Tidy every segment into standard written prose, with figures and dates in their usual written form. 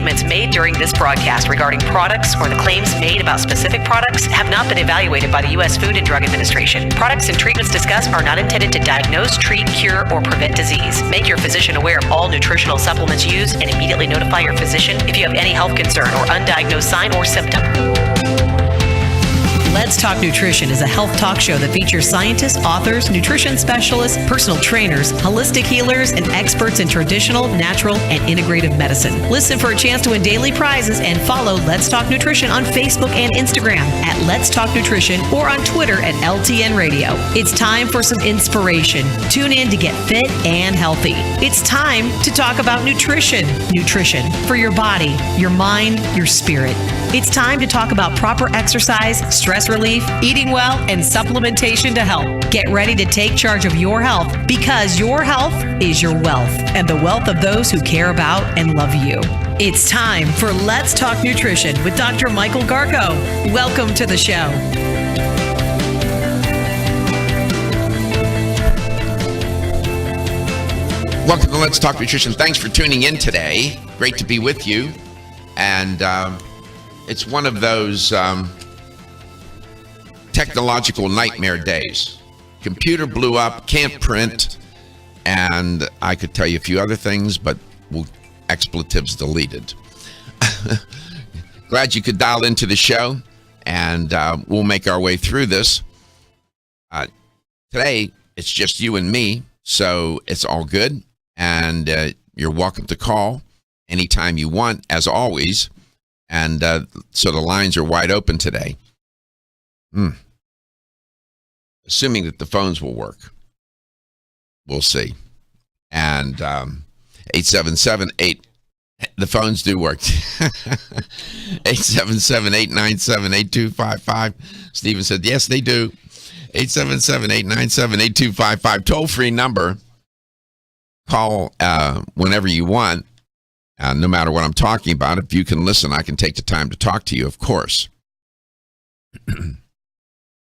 statements made during this broadcast regarding products or the claims made about specific products have not been evaluated by the U.S. Food and Drug Administration. Products and treatments discussed are not intended to diagnose, treat, cure, or prevent disease. Make your physician aware of all nutritional supplements used and immediately notify your physician if you have any health concern or undiagnosed sign or symptom. Let's Talk Nutrition is a health talk show that features scientists, authors, nutrition specialists, personal trainers, holistic healers, and experts in traditional, natural, and integrative medicine. Listen for a chance to win daily prizes and follow Let's Talk Nutrition on Facebook and Instagram at Let's Talk Nutrition or on Twitter at LTN Radio. It's time for some inspiration. Tune in to get fit and healthy. It's time to talk about nutrition. Nutrition for your body, your mind, your spirit. It's time to talk about proper exercise, stress relief, eating well, and supplementation to help. Get ready to take charge of your health because your health is your wealth and the wealth of those who care about and love you. It's time for Let's Talk Nutrition with Dr. Michael Garko. Welcome to the show. Welcome to Let's Talk Nutrition. Thanks for tuning in today. Great to be with you. And it's one of those technological nightmare days. Computer blew up, can't print, and I could tell you a few other things, but expletives deleted. Glad you could dial into the show, and we'll make our way through this. Today, it's just you and me, so it's all good, and you're welcome to call anytime you want, as always, and so the lines are wide open today. Assuming that the phones will work. We'll see. And 877-8, the phones do work. 877-897-8255. Stephen said, yes, they do. 877-897-8255. Toll-free number. Call whenever you want, no matter what I'm talking about. If you can listen, I can take the time to talk to you, of course.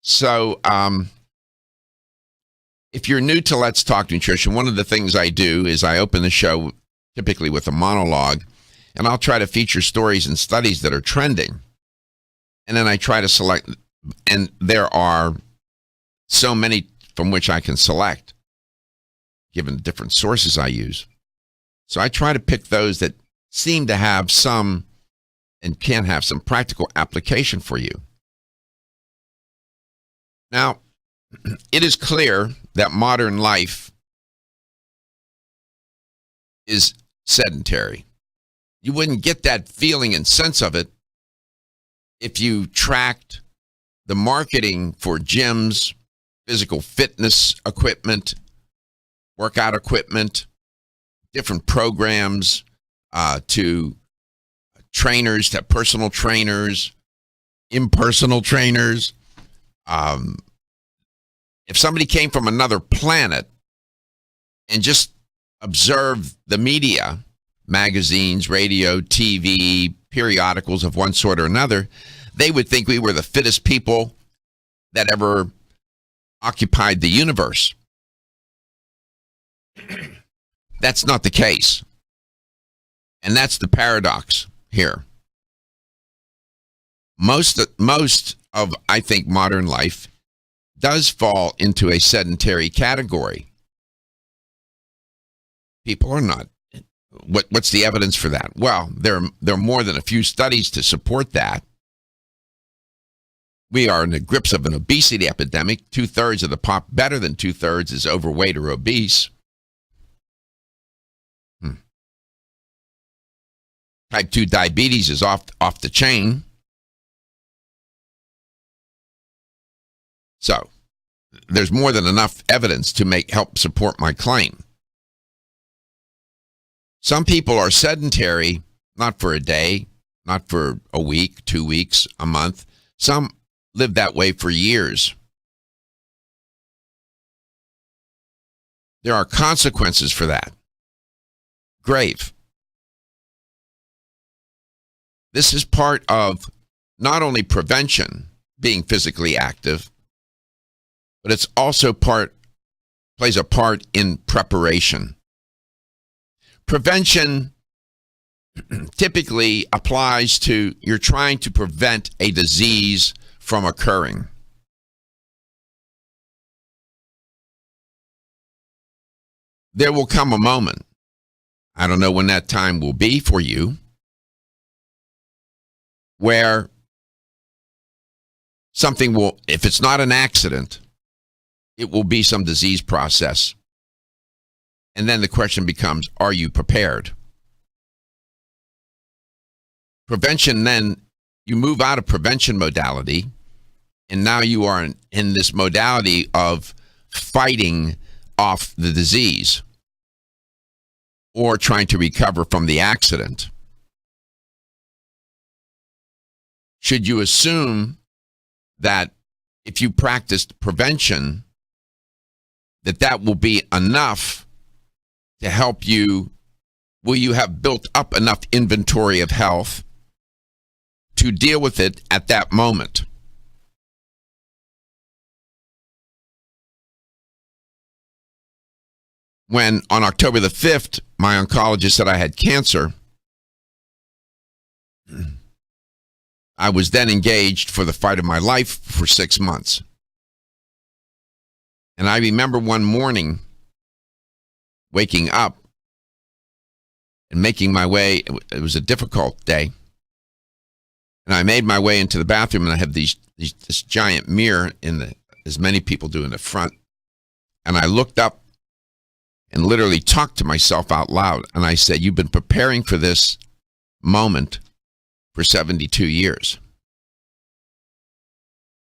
So, if you're new to Let's Talk Nutrition, one of the things I do is I open the show typically with a monologue, and I'll try to feature stories and studies that are trending. And then I try to select, and there are so many from which I can select, given the different sources I use. So I try to pick those that seem to have some and can have some practical application for you. Now, it is clear that modern life is sedentary. You wouldn't get that feeling and sense of it if you tracked the marketing for gyms, physical fitness equipment, workout equipment, different programs to trainers, to personal trainers, impersonal trainers. If somebody came from another planet and just observed the media, magazines, radio, TV, periodicals of one sort or another, they would think we were the fittest people that ever occupied the universe. That's not the case. And that's the paradox here. Most of, I think, modern life does fall into a sedentary category. People are not. What's the evidence for that? Well, there are more than a few studies to support that. We are in the grips of an obesity epidemic. 2/3 of the better than 2/3 is overweight or obese. Type 2 diabetes is off the chain. So, there's more than enough evidence to help support my claim. Some people are sedentary, not for a day, not for a week, 2 weeks, a month. Some live that way for years. There are consequences for that. Grave. This is part of not only prevention, being physically active, but it's also plays a part in preparation. Prevention typically applies to you're trying to prevent a disease from occurring. There will come a moment, I don't know when that time will be for you, where something will, if it's not an accident, it will be some disease process. And then the question becomes, are you prepared? Prevention, then you move out of prevention modality, and now you are in this modality of fighting off the disease or trying to recover from the accident. Should you assume that if you practiced prevention, that will be enough to help you? Will you have built up enough inventory of health to deal with it at that moment? When on October the 5th, my oncologist said I had cancer, I was then engaged for the fight of my life for 6 months. And I remember one morning waking up and making my way. It was a difficult day. And I made my way into the bathroom, and I have this giant mirror as many people do, in the front. And I looked up and literally talked to myself out loud. And I said, you've been preparing for this moment for 72 years.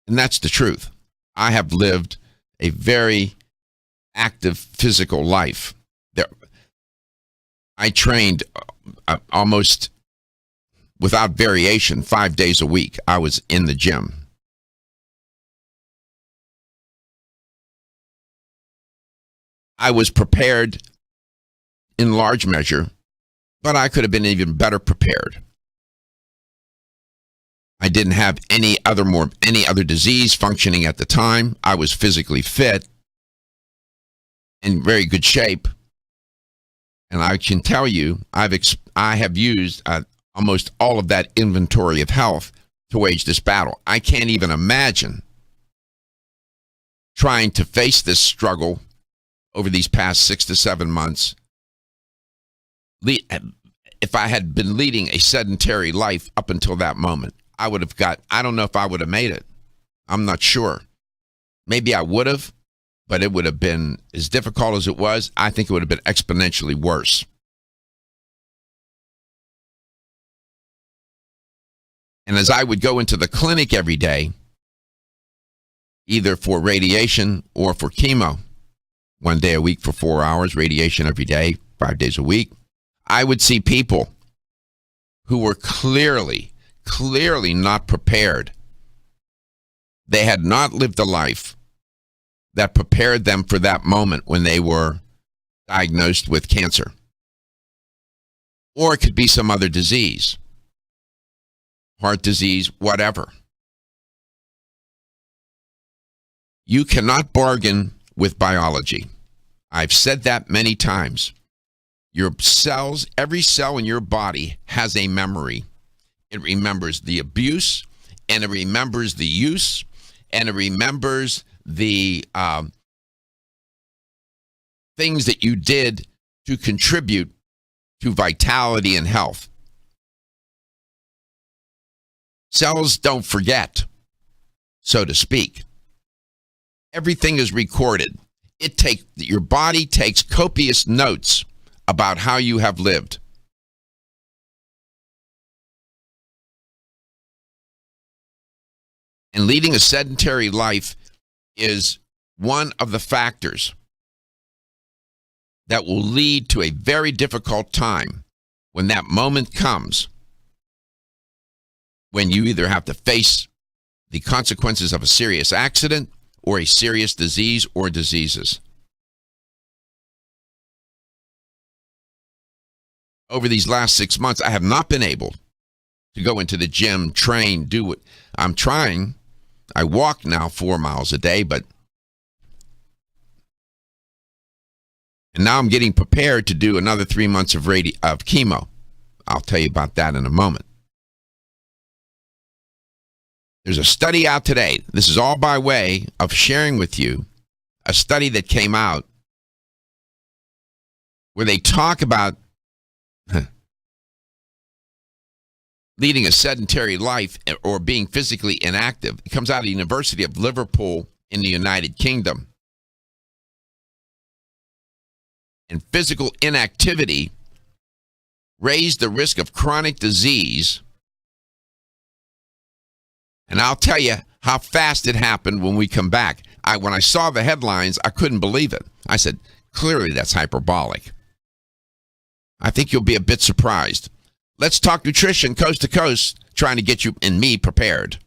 And that's the truth. I have lived a very active physical life. I trained almost without variation 5 days a week. I was in the gym. I was prepared in large measure, but I could have been even better prepared. I didn't have any other disease functioning at the time. I was physically fit, in very good shape, and I can tell you, I have used almost all of that inventory of health to wage this battle. I can't even imagine trying to face this struggle over these past 6 to 7 months if I had been leading a sedentary life up until that moment. I don't know if I would have made it. I'm not sure. Maybe I would have, but it would have been as difficult as it was. I think it would have been exponentially worse. And as I would go into the clinic every day, either for radiation or for chemo, 1 day a week for 4 hours, radiation every day, 5 days a week, I would see people who were clearly not prepared. They had not lived a life that prepared them for that moment when they were diagnosed with cancer. Or it could be some other disease, heart disease, whatever. You cannot bargain with biology. I've said that many times. Your cells, every cell in your body has a memory. It remembers the abuse, and it remembers the use, and it remembers the things that you did to contribute to vitality and health. Cells don't forget, so to speak. Everything is recorded. Your body takes copious notes about how you have lived. And leading a sedentary life is one of the factors that will lead to a very difficult time when that moment comes, when you either have to face the consequences of a serious accident or a serious disease or diseases. Over these last 6 months, I have not been able to go into the gym, train, do what I'm trying. I walk now 4 miles a day, and now I'm getting prepared to do another 3 months of chemo, I'll tell you about that in a moment. There's a study out today. This is all by way of sharing with you a study that came out where they talk about leading a sedentary life or being physically inactive. It comes out of the University of Liverpool in the United Kingdom. And physical inactivity raised the risk of chronic disease. And I'll tell you how fast it happened when we come back. When I saw the headlines, I couldn't believe it. I said, clearly that's hyperbolic. I think you'll be a bit surprised. Let's talk nutrition coast to coast, trying to get you and me prepared.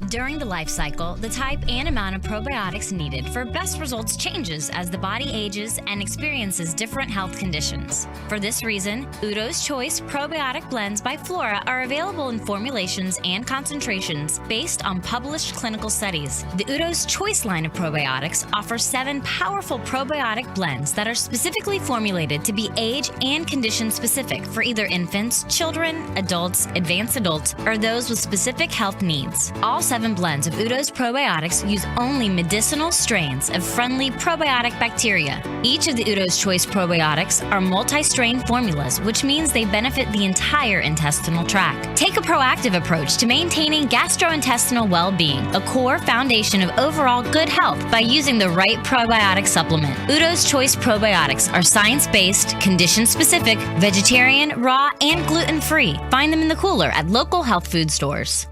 During the life cycle, the type and amount of probiotics needed for best results changes as the body ages and experiences different health conditions. For this reason, Udo's Choice Probiotic Blends by Flora are available in formulations and concentrations based on published clinical studies. The Udo's Choice line of probiotics offers 7 powerful probiotic blends that are specifically formulated to be age and condition specific for either infants, children, adults, advanced adults, or those with specific health needs. All 7 blends of Udo's probiotics use only medicinal strains of friendly probiotic bacteria. Each of the Udo's Choice probiotics are multi-strain formulas, which means they benefit the entire intestinal tract. Take a proactive approach to maintaining gastrointestinal well-being, a core foundation of overall good health, by using the right probiotic supplement. Udo's Choice probiotics are science-based, condition-specific, vegetarian, raw, and gluten-free. Find them in the cooler at local health food stores.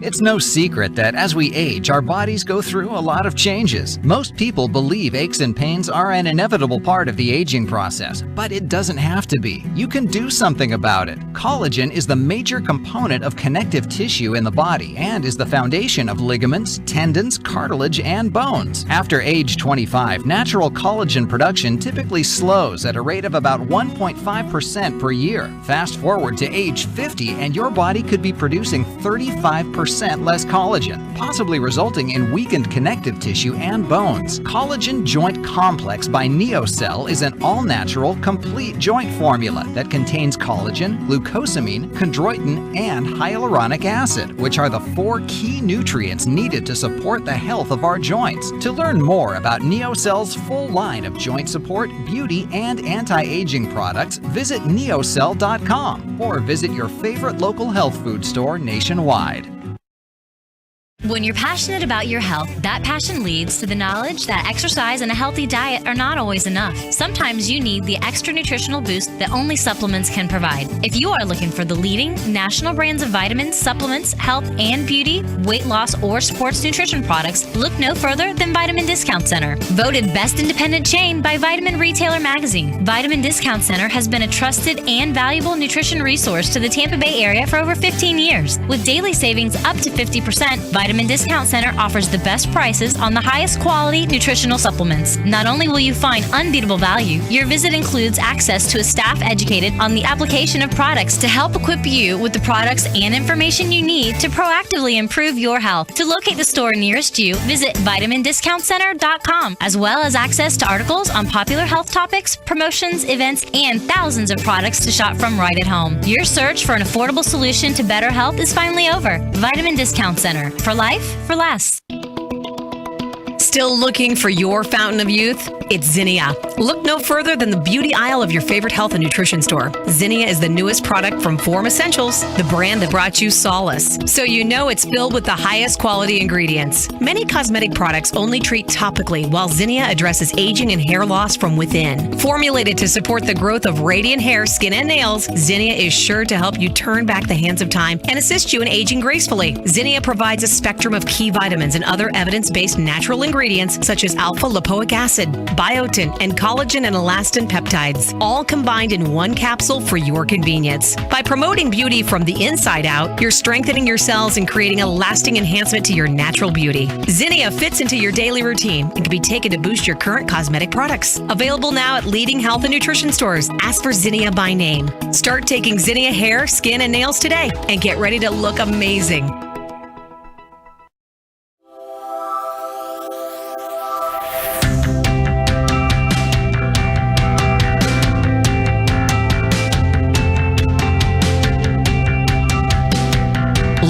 It's no secret that as we age, our bodies go through a lot of changes. Most people believe aches and pains are an inevitable part of the aging process, but it doesn't have to be. You can do something about it. Collagen is the major component of connective tissue in the body and is the foundation of ligaments, tendons, cartilage, and bones. After age 25, natural collagen production typically slows at a rate of about 1.5% per year. Fast forward to age 50 and your body could be producing 35% less collagen, possibly resulting in weakened connective tissue and bones. Collagen Joint Complex by NeoCell is an all-natural, complete joint formula that contains collagen, glucosamine, chondroitin, and hyaluronic acid, which are the 4 key nutrients needed to support the health of our joints. To learn more about NeoCell's full line of joint support, beauty, and anti-aging products, visit neocell.com or visit your favorite local health food store nationwide. When you're passionate about your health, that passion leads to the knowledge that exercise and a healthy diet are not always enough. Sometimes you need the extra nutritional boost that only supplements can provide. If you are looking for the leading national brands of vitamins, supplements, health and beauty, weight loss, or sports nutrition products, look no further than Vitamin Discount Center. Voted Best Independent Chain by Vitamin Retailer Magazine, Vitamin Discount Center has been a trusted and valuable nutrition resource to the Tampa Bay area for over 15 years. With daily savings up to 50%, Vitamin Discount Center offers the best prices on the highest quality nutritional supplements. Not only will you find unbeatable value, your visit includes access to a staff educated on the application of products to help equip you with the products and information you need to proactively improve your health. To locate the store nearest you, visit vitamindiscountcenter.com, as well as access to articles on popular health topics, promotions, events, and thousands of products to shop from right at home. Your search for an affordable solution to better health is finally over. Vitamin Discount Center. For life, for less. Still looking for your fountain of youth? It's Zinnia. Look no further than the beauty aisle of your favorite health and nutrition store. Zinnia is the newest product from Form Essentials, the brand that brought you solace. So you know it's filled with the highest quality ingredients. Many cosmetic products only treat topically, while Zinnia addresses aging and hair loss from within. Formulated to support the growth of radiant hair, skin, and nails, Zinnia is sure to help you turn back the hands of time and assist you in aging gracefully. Zinnia provides a spectrum of key vitamins and other evidence-based natural ingredients such as alpha-lipoic acid, biotin, and collagen and elastin peptides, all combined in one capsule for your convenience. By promoting beauty from the inside out, you're strengthening your cells and creating a lasting enhancement to your natural beauty. Zinnia fits into your daily routine and can be taken to boost your current cosmetic products. Available now at leading health and nutrition stores. Ask for Zinnia by name. Start taking Zinnia hair, skin, and nails today and get ready to look amazing.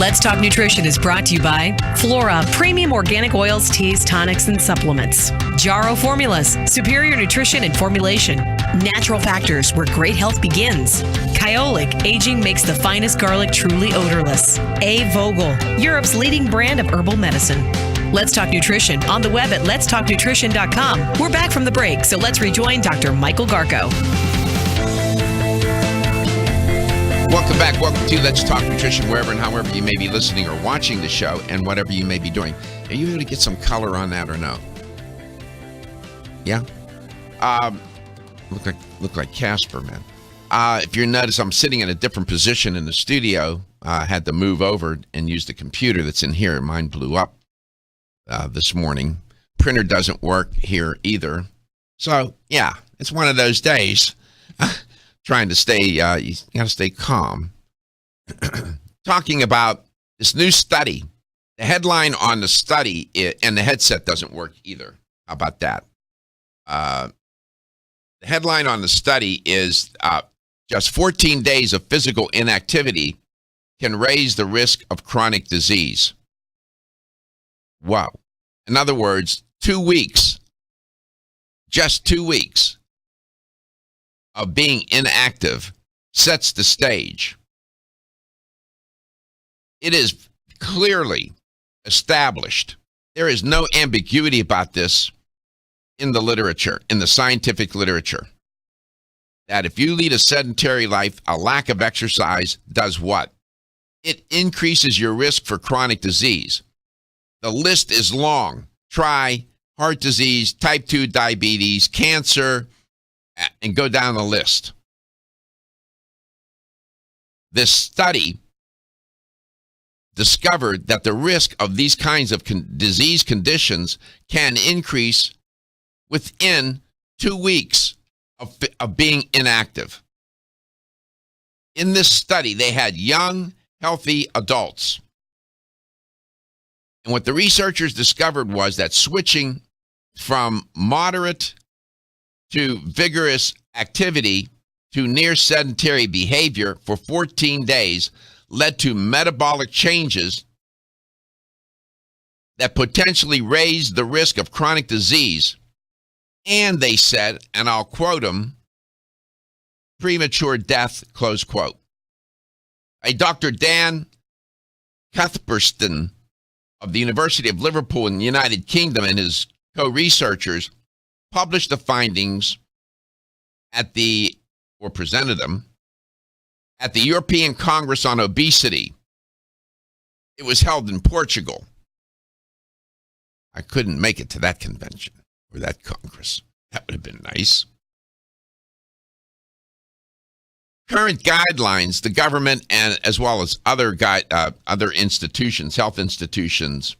Let's Talk Nutrition is brought to you by Flora, premium organic oils, teas, tonics, and supplements. Jarrow Formulas, superior nutrition and formulation. Natural Factors, where great health begins. Kyolic, aging makes the finest garlic truly odorless. A. Vogel, Europe's leading brand of herbal medicine. Let's Talk Nutrition on the web at letstalknutrition.com. We're back from the break, so let's rejoin Dr. Michael Garko. Welcome back. Welcome to Let's Talk Nutrition, wherever and however you may be listening or watching the show and whatever you may be doing. Are you able to get some color on that or no? Yeah? Look like Casper, man. If you notice, I'm sitting in a different position in the studio. I had to move over and use the computer that's in here. Mine blew up this morning. Printer doesn't work here either. So, yeah, it's one of those days. Trying to stay, you got to stay calm. Talking about this new study. The headline on the study, and the headset doesn't work either. How about that? The headline on the study is just 14 days of physical inactivity can raise the risk of chronic disease. Wow. In other words, 2 weeks, just 2 weeks of being inactive sets the stage. It is clearly established. There is no ambiguity about this in the literature, in the scientific literature, that if you lead a sedentary life, a lack of exercise does what? It increases your risk for chronic disease. The list is long. Try heart disease, type 2 diabetes, cancer, and go down the list. This study discovered that the risk of these kinds of disease conditions can increase within 2 weeks of being inactive. In this study, they had young, healthy adults. And what the researchers discovered was that switching from moderate to vigorous activity to near sedentary behavior for 14 days led to metabolic changes that potentially raised the risk of chronic disease. And they said, and I'll quote them, premature death, close quote. A Dr. Dan Cuthbertson of the University of Liverpool in the United Kingdom and his co-researchers published the findings presented them at the European Congress on Obesity. It was held in Portugal. I couldn't make it to that convention or that Congress. That would have been nice. Current guidelines, the government and as well as other institutions, health institutions,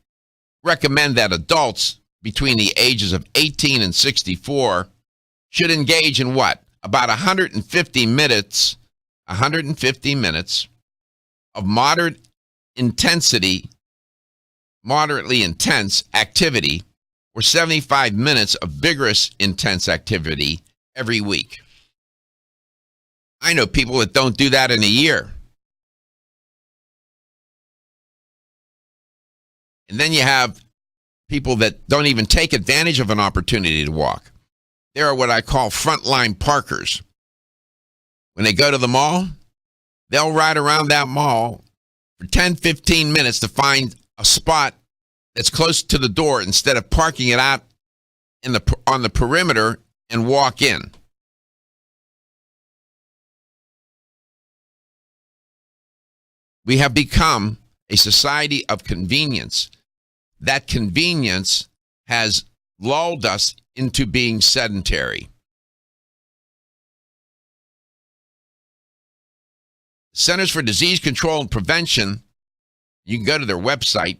recommend that adults between the ages of 18 and 64 should engage in what? About 150 minutes of moderately intense activity or 75 minutes of vigorous intense activity every week. I know people that don't do that in a year. And then you have people that don't even take advantage of an opportunity to walk. There are what I call frontline parkers. When they go to the mall, they'll ride around that mall for 10, 15 minutes to find a spot that's close to the door instead of parking it out on the perimeter and walk in. We have become a society of convenience. That convenience has lulled us into being sedentary. Centers for Disease Control and Prevention, you can go to their website,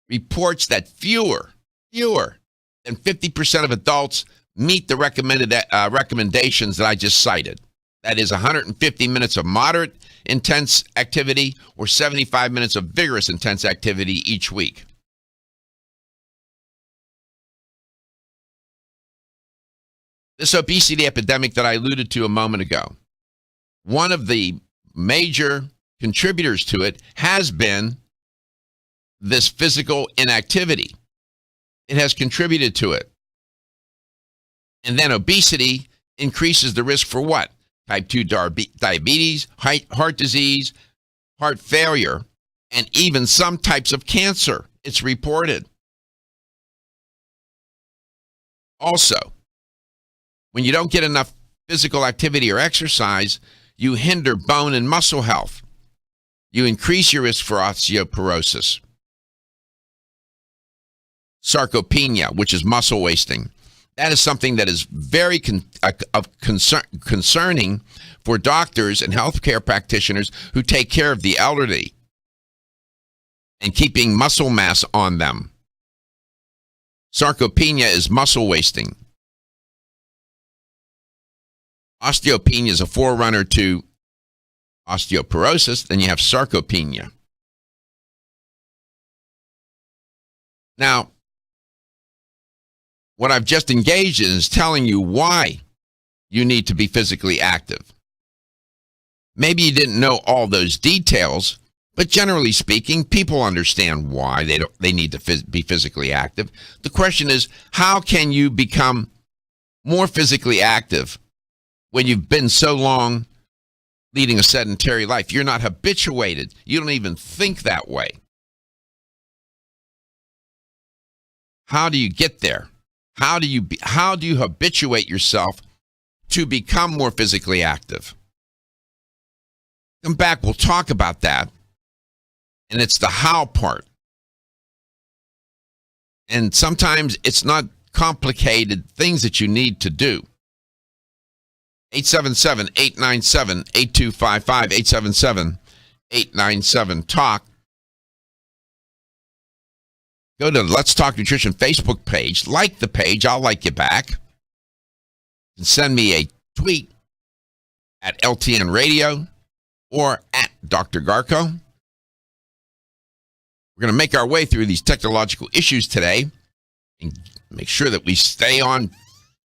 reports that fewer than 50% of adults meet the recommended recommendations that I just cited. That is 150 minutes of moderate intense activity or 75 minutes of vigorous intense activity each week. This obesity epidemic that I alluded to a moment ago, one of the major contributors to it has been this physical inactivity. It has contributed to it. And then obesity increases the risk for what? Type 2 diabetes, heart disease, heart failure, and even some types of cancer. It's reported. Also, when you don't get enough physical activity or exercise, you hinder bone and muscle health. You increase your risk for osteoporosis. Sarcopenia, which is muscle wasting. That is something that is very concerning for doctors and healthcare practitioners who take care of the elderly and keeping muscle mass on them. Sarcopenia is muscle wasting. Osteopenia is a forerunner to osteoporosis. Then you have sarcopenia. Now, what I've just engaged in is telling you why you need to be physically active. Maybe you didn't know all those details, but generally speaking, people understand why they need to be physically active. The question is, how can you become more physically active when you've been so long leading a sedentary life? You're not habituated. You don't even think that way. How do you get there? How do you habituate yourself to become more physically active? Come back, we'll talk about that. And it's the how part. And sometimes it's not complicated things that you need to do. 877-897-8255, 877-897-TALK. Go to Let's Talk Nutrition Facebook page. Like the page. I'll like you back. And send me a tweet at LTN Radio or at Dr. Garko. We're going to make our way through these technological issues today and make sure that we stay on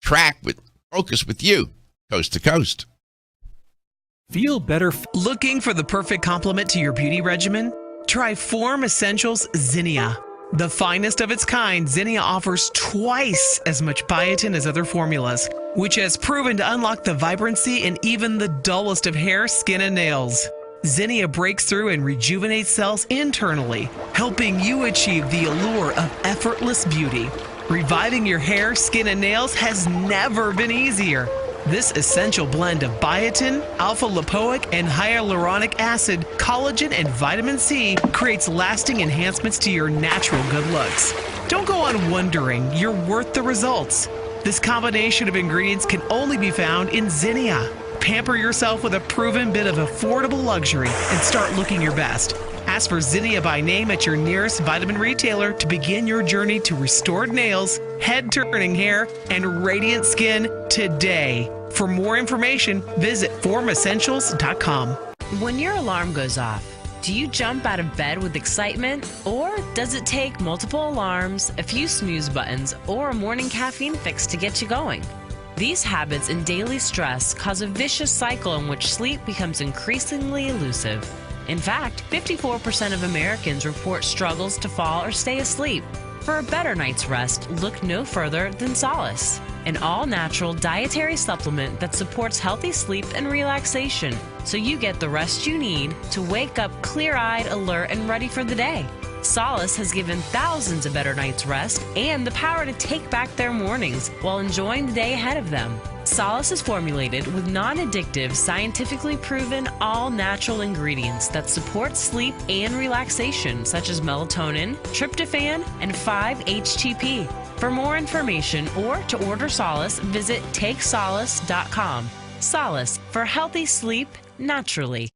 track with focus with you, coast to coast. Feel better. Looking for the perfect complement to your beauty regimen? Try Form Essentials Zinnia. The finest of its kind, Zinnia offers twice as much biotin as other formulas, which has proven to unlock the vibrancy in even the dullest of hair, skin, and nails. Zinnia breaks through and rejuvenates cells internally, helping you achieve the allure of effortless beauty. Reviving your hair, skin, and nails has never been easier. This essential blend of biotin, alpha-lipoic, and hyaluronic acid, collagen, and vitamin C creates lasting enhancements to your natural good looks. Don't go on wondering, you're worth the results. This combination of ingredients can only be found in Zinnia. Pamper yourself with a proven bit of affordable luxury and start looking your best. Ask for Zinnia by name at your nearest vitamin retailer to begin your journey to restored nails, head-turning hair, and radiant skin today. For more information, visit formessentials.com. When your alarm goes off, do you jump out of bed with excitement? Or does it take multiple alarms, a few snooze buttons, or a morning caffeine fix to get you going? These habits and daily stress cause a vicious cycle in which sleep becomes increasingly elusive. In fact, 54% of Americans report struggles to fall or stay asleep. For a better night's rest, look no further than Solace, an all-natural dietary supplement that supports healthy sleep and relaxation, so you get the rest you need to wake up clear-eyed, alert, and ready for the day. Solace has given thousands a better night's rest and the power to take back their mornings while enjoying the day ahead of them. Solace is formulated with non-addictive, scientifically proven, all-natural ingredients that support sleep and relaxation, such as melatonin, tryptophan, and 5-HTP. For more information or to order Solace, visit takesolace.com. Solace, for healthy sleep naturally.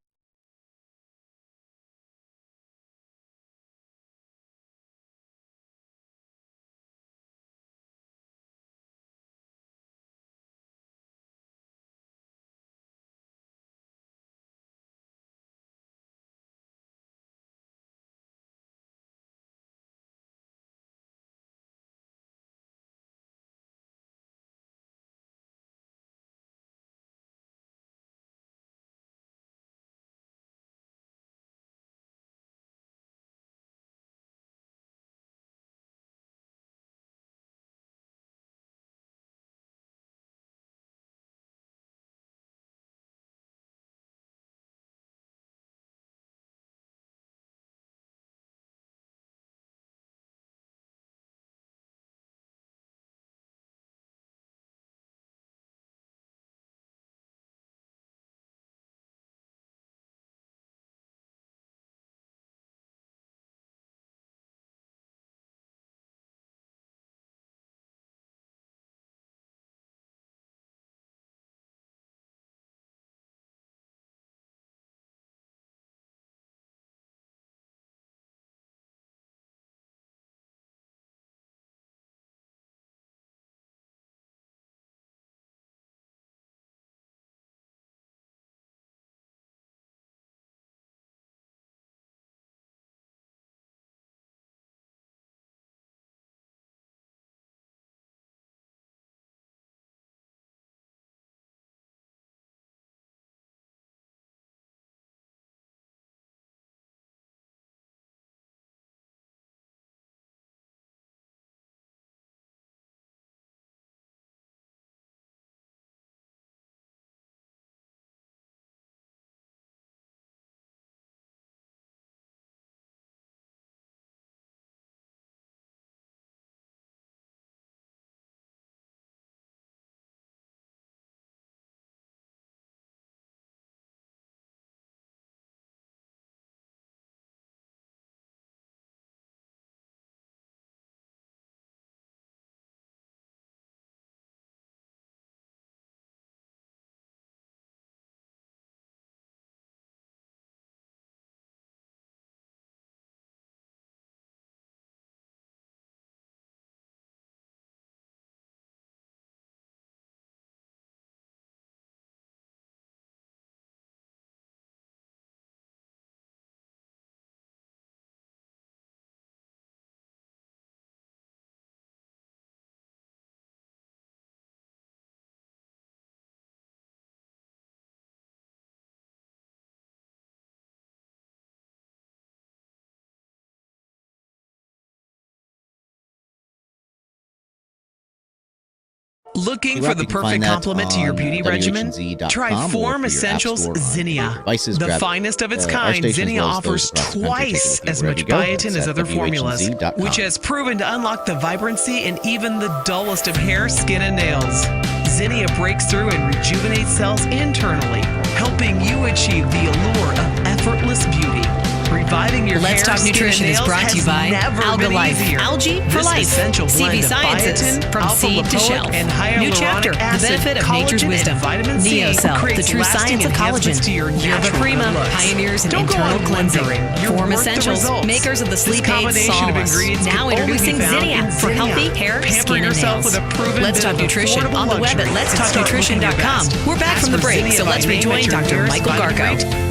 Looking for the perfect complement to your beauty regimen? Try Form Essentials Zinnia. The finest of its kind, Zinnia offers twice as much biotin as other formulas, which has proven to unlock the vibrancy in even the dullest of hair, skin, and nails. Zinnia breaks through and rejuvenates cells internally, helping you achieve the allure of effortless beauty. Reviving your Let's hair, Talk skin, Nutrition and is nails brought to you has by never been Algalife. easier. Algae for This life. essential blend CV of Sciences. biotin, From seed to alpha-lipoic, shelf. and New chapter. hyaluronic The acid, benefit of nature's collagen, wisdom. and vitamin C Neocell. The creates true lasting science of enhancements collagen. to your Yerba natural Prima. good looks. Pioneers in Don't go internal on cleansing. wondering. You're Form worth the Essentials. results. Makers of the This sleep aid combination of Solace. ingredients Now can only be introducing found Zinnia in for Zinnia. healthy hair, Pamper skin, and yourself nails. with a proven Let's bit Talk of Nutrition affordable on the web at luxury. Start looking your letstalknutrition.com. best. We're back Ask from the for break, Zinnia so by let's name rejoin at your Dr. nearest Michael vitamin Garko. rate.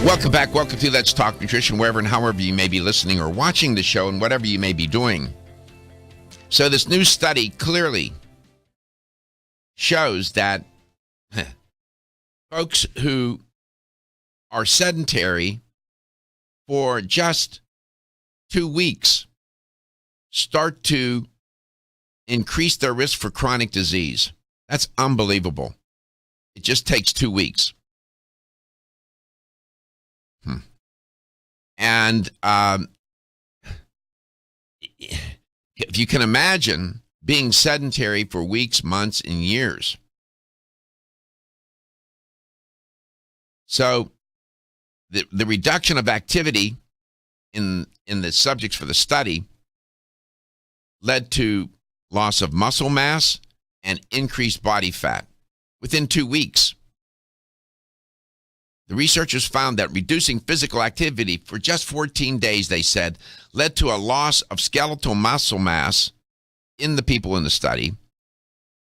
Welcome back. Welcome to Let's Talk Nutrition, wherever and however you may be listening or watching the show and whatever you may be doing. So this new study clearly shows that folks who are sedentary for just 2 weeks start to increase their risk for chronic disease. That's unbelievable. It just takes 2 weeks. And if you can imagine being sedentary for weeks, months, and years. So the reduction of activity in the subjects for the study led to loss of muscle mass and increased body fat within 2 weeks. The researchers found that reducing physical activity for just 14 days, they said, led to a loss of skeletal muscle mass in the people in the study.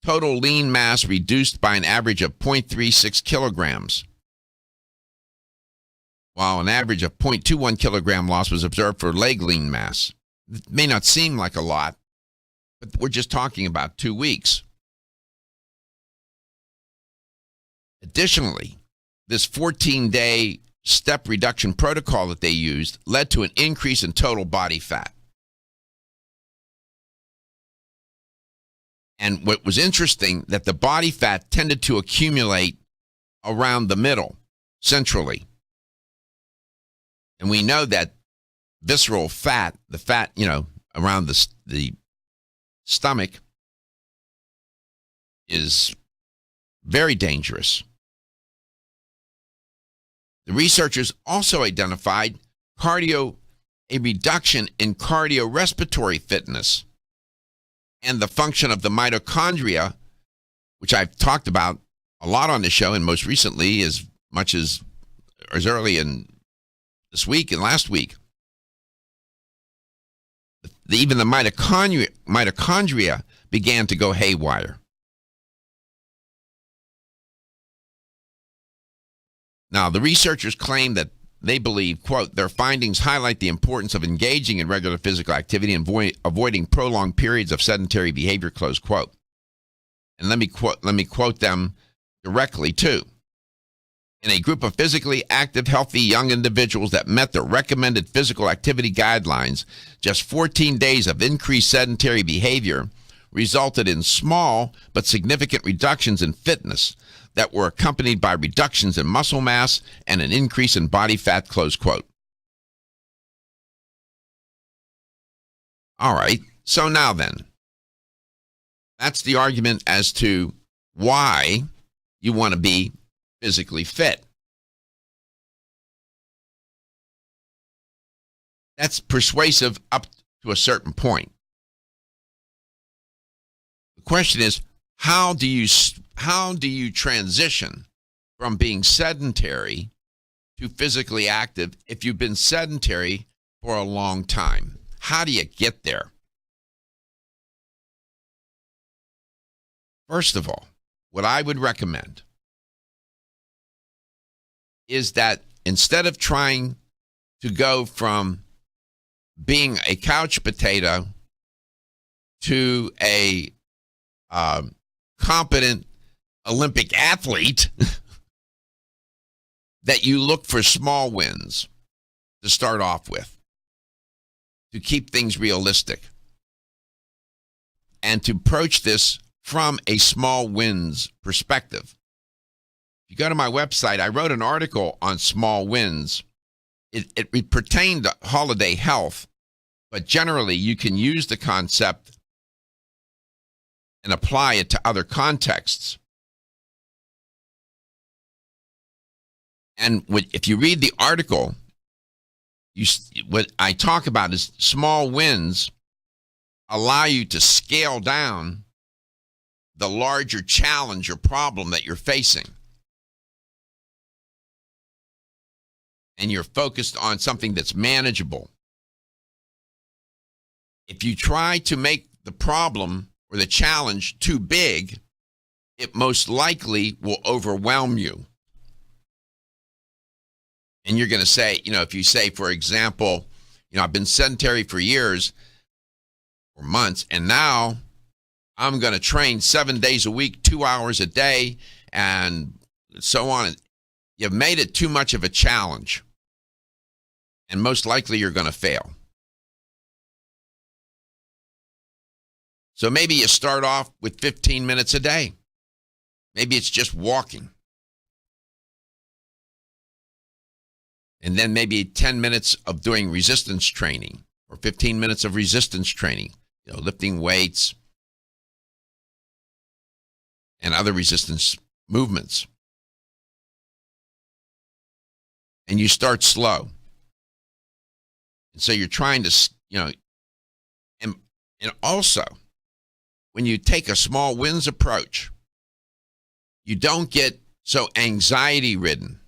Total lean mass reduced by an average of 0.36 kilograms, while an average of 0.21 kilogram loss was observed for leg lean mass. It may not seem like a lot, but we're just talking about 2 weeks. Additionally, this 14-day step reduction protocol that they used led to an increase in total body fat. And what was interesting, that the body fat tended to accumulate around the middle, centrally. And we know that visceral fat, the fat, around the stomach, is very dangerous. The researchers also identified a reduction in cardiorespiratory fitness and the function of the mitochondria, which I've talked about a lot on the show, and most recently as much as early in this week and last week. Even the mitochondria began to go haywire. Now, the researchers claim that they believe, quote, their findings highlight the importance of engaging in regular physical activity and avoiding prolonged periods of sedentary behavior, close quote. And let me quote them directly, too. In a group of physically active, healthy young individuals that met the recommended physical activity guidelines, just 14 days of increased sedentary behavior resulted in small but significant reductions in fitness that were accompanied by reductions in muscle mass and an increase in body fat, close quote. All right, so now then, that's the argument as to why you want to be physically fit. That's persuasive up to a certain point. The question is, how do you transition from being sedentary to physically active if you've been sedentary for a long time? How do you get there? First of all, what I would recommend is that instead of trying to go from being a couch potato to a competent Olympic athlete, that you look for small wins to start off with, to keep things realistic, and to approach this from a small wins perspective. If you go to my website, I wrote an article on small wins. It pertained to holiday health, but generally you can use the concept and apply it to other contexts. And if you read the article, what I talk about is small wins allow you to scale down the larger challenge or problem that you're facing. And you're focused on something that's manageable. If you try to make the problem or the challenge too big, it most likely will overwhelm you. And you're going to say, if you say, for example, I've been sedentary for years or months, and now I'm going to train 7 days a week, 2 hours a day, and so on. You've made it too much of a challenge, and most likely you're going to fail. So maybe you start off with 15 minutes a day. Maybe it's just walking. And then maybe 10 minutes of doing resistance training or 15 minutes of resistance training, lifting weights and other resistance movements. And you start slow. And so you're trying to, and also when you take a small wins approach, you don't get so anxiety ridden,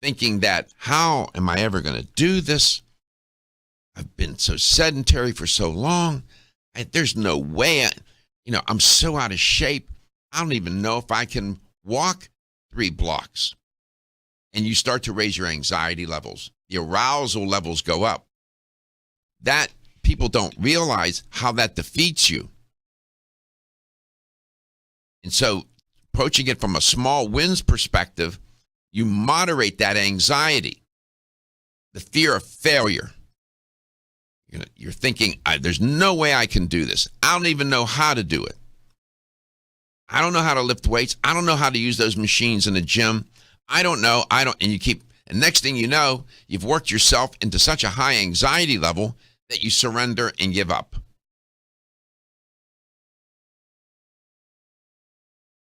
thinking that, how am I ever going to do this? I've been so sedentary for so long. There's no way, I'm so out of shape. I don't even know if I can walk 3 blocks. And you start to raise your anxiety levels. The arousal levels go up. That people don't realize how that defeats you. And so approaching it from a small wins perspective, you moderate that anxiety, the fear of failure. You're thinking, there's no way I can do this. I don't even know how to do it. I don't know how to lift weights. I don't know how to use those machines in the gym. I don't know. And next thing you know, you've worked yourself into such a high anxiety level that you surrender and give up.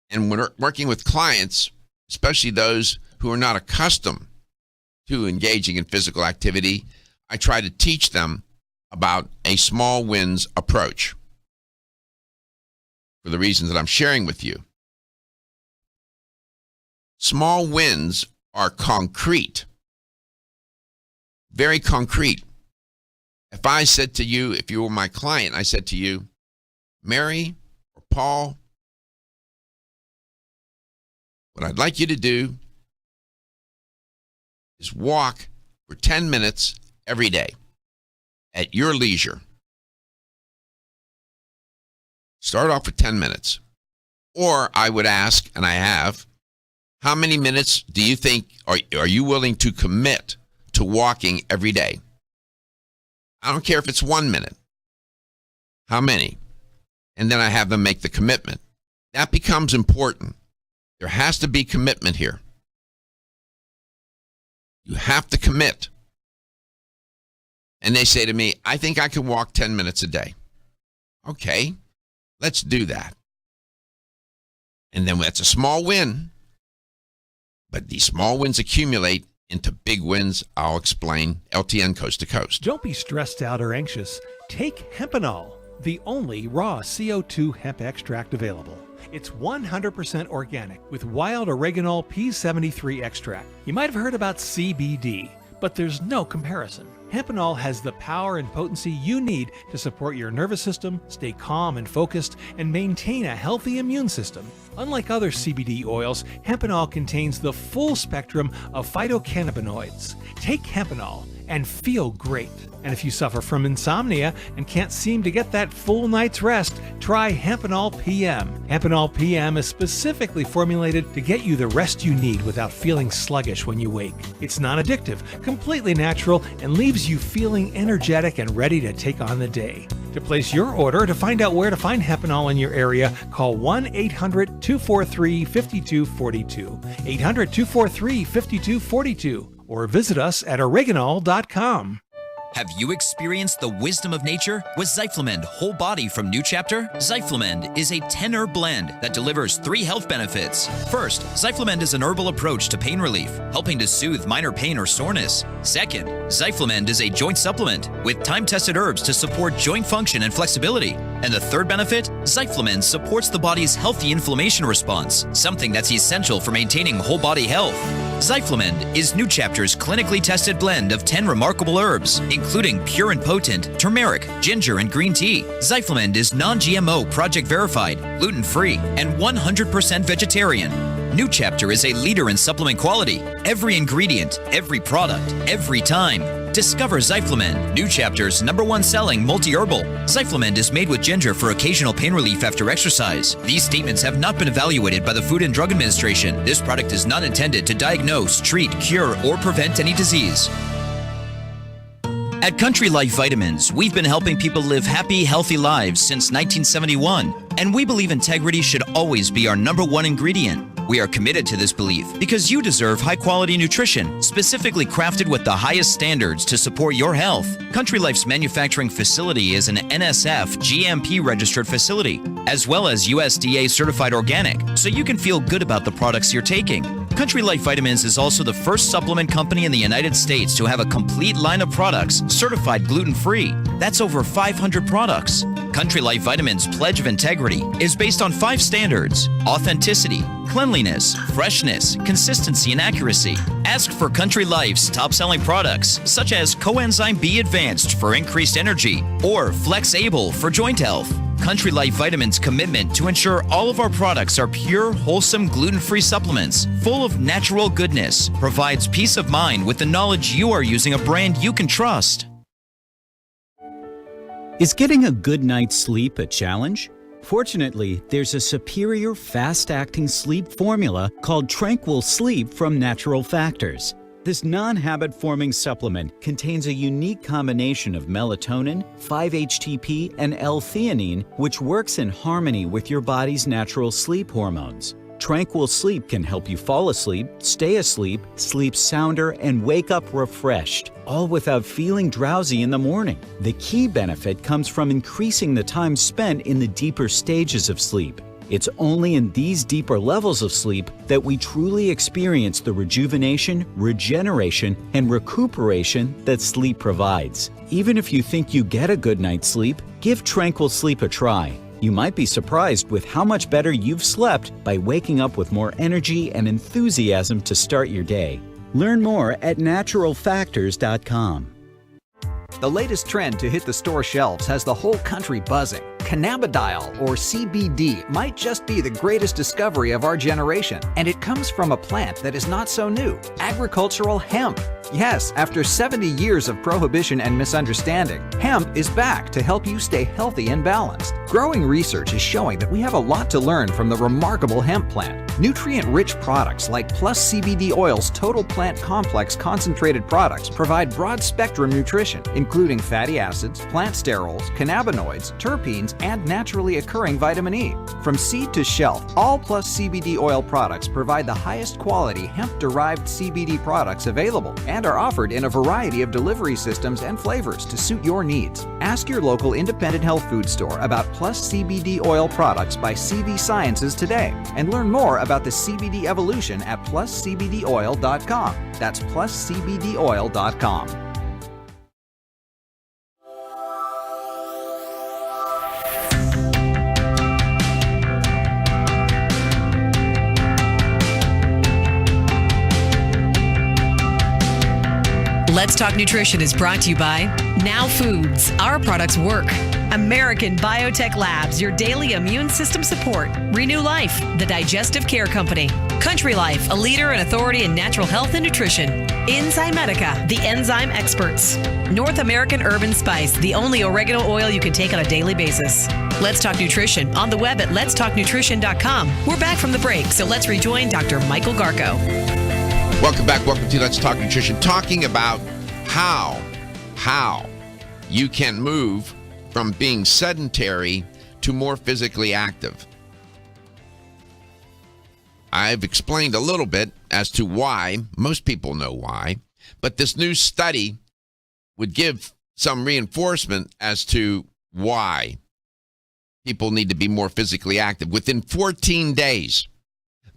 And when we're working with clients, especially those who are not accustomed to engaging in physical activity, I try to teach them about a small wins approach for the reasons that I'm sharing with you. Small wins are concrete, very concrete. If I said to you, if you were my client, I said to you, Mary or Paul, what I'd like you to do is walk for 10 minutes every day at your leisure. Start off with 10 minutes. Or I would ask, and I have, how many minutes do you think are you willing to commit to walking every day? I don't care if it's 1 minute. How many? And then I have them make the commitment. That becomes important. There has to be commitment here. You have to commit. And they say to me, I think I can walk 10 minutes a day. Okay, let's do that. And then that's a small win. But these small wins accumulate into big wins. I'll explain. LTN Coast to Coast. Don't be stressed out or anxious. Take Hempenol, the only raw CO2 hemp extract available. It's 100% organic with wild oreganol P73 extract. You might have heard about CBD, but there's no comparison. Hempenol has the power and potency you need to support your nervous system, stay calm and focused, and maintain a healthy immune system. Unlike other CBD oils, Hempenol contains the full spectrum of phytocannabinoids. Take Hempenol and feel great. And if you suffer from insomnia and can't seem to get that full night's rest, try Hempenol PM. Hempenol PM is specifically formulated to get you the rest you need without feeling sluggish when you wake. It's non-addictive, completely natural, and leaves you feeling energetic and ready to take on the day. To place your order or to find out where to find Hempanol in your area, call 1-800-243-5242, 800-243-5242, or visit us at oreganol.com. Have you experienced the wisdom of nature with Zyflamend Whole Body from New Chapter? Zyflamend is a 10-herb blend that delivers 3 health benefits. First, Zyflamend is an herbal approach to pain relief, helping to soothe minor pain or soreness. Second, Zyflamend is a joint supplement with time-tested herbs to support joint function and flexibility. And the third benefit, Zyflamend supports the body's healthy inflammation response, something that's essential for maintaining whole body health. Zyflamend is New Chapter's clinically tested blend of 10 remarkable herbs, including pure and potent turmeric, ginger, and green tea. Zyflamend is non-GMO, project verified, gluten-free, and 100% vegetarian. New Chapter is a leader in supplement quality. Every ingredient, every product, every time. Discover Zyflamend, New Chapter's #1 selling multi-herbal. Zyflamend is made with ginger for occasional pain relief after exercise. These statements have not been evaluated by the Food and Drug Administration. This product is not intended to diagnose, treat, cure, or prevent any disease. At Country Life Vitamins, we've been helping people live happy, healthy lives since 1971, and we believe integrity should always be our #1 ingredient. We are committed to this belief because you deserve high-quality nutrition, specifically crafted with the highest standards to support your health. Country Life's manufacturing facility is an NSF GMP-registered facility, as well as USDA certified organic, so you can feel good about the products you're taking. Country Life Vitamins is also the first supplement company in the United States to have a complete line of products certified gluten-free. That's over 500 products. Country Life Vitamins' pledge of integrity is based on 5 standards: authenticity, cleanliness, freshness, consistency, and accuracy. Ask for Country Life's top-selling products, such as Coenzyme B Advanced for increased energy or Flex Able for joint health. Country Life Vitamins' commitment to ensure all of our products are pure, wholesome, gluten-free supplements full of natural goodness provides peace of mind with the knowledge you are using a brand you can trust. Is getting a good night's sleep a challenge? Fortunately, there's a superior fast-acting sleep formula called Tranquil Sleep from Natural Factors. This non-habit-forming supplement contains a unique combination of melatonin, 5-HTP, and L-theanine, which works in harmony with your body's natural sleep hormones. Tranquil Sleep can help you fall asleep, stay asleep, sleep sounder, and wake up refreshed, all without feeling drowsy in the morning. The key benefit comes from increasing the time spent in the deeper stages of sleep. It's only in these deeper levels of sleep that we truly experience the rejuvenation, regeneration, and recuperation that sleep provides. Even if you think you get a good night's sleep, give Tranquil Sleep a try. You might be surprised with how much better you've slept by waking up with more energy and enthusiasm to start your day. Learn more at naturalfactors.com. The latest trend to hit the store shelves has the whole country buzzing. Cannabidiol, or CBD, might just be the greatest discovery of our generation, and it comes from a plant that is not so new: agricultural hemp. Yes, after 70 years of prohibition and misunderstanding, hemp is back to help you stay healthy and balanced. Growing research is showing that we have a lot to learn from the remarkable hemp plant. Nutrient-rich products like Plus CBD Oil's Total Plant Complex concentrated products provide broad-spectrum nutrition, including fatty acids, plant sterols, cannabinoids, terpenes, and naturally occurring vitamin E. From seed to shelf, all Plus CBD Oil products provide the highest quality hemp-derived CBD products available and are offered in a variety of delivery systems and flavors to suit your needs. Ask your local independent health food store about Plus CBD Oil products by CV Sciences today and learn more about the CBD evolution at pluscbdoil.com. That's pluscbdoil.com. Let's Talk Nutrition is brought to you by Now Foods. Our products work. American Biotech Labs, your daily immune system support. Renew Life, the digestive care company. Country Life, a leader and authority in natural health and nutrition. Enzymedica, the enzyme experts. North American Herb and Spice, the only oregano oil you can take on a daily basis. Let's Talk Nutrition on the web at letstalknutrition.com. We're back from the break, so let's rejoin Dr. Michael Garko. Welcome back. Welcome to Let's Talk Nutrition, talking about how you can move from being sedentary to more physically active. I've explained a little bit as to why. Most people know why. But this new study would give some reinforcement as to why people need to be more physically active. Within 14 days,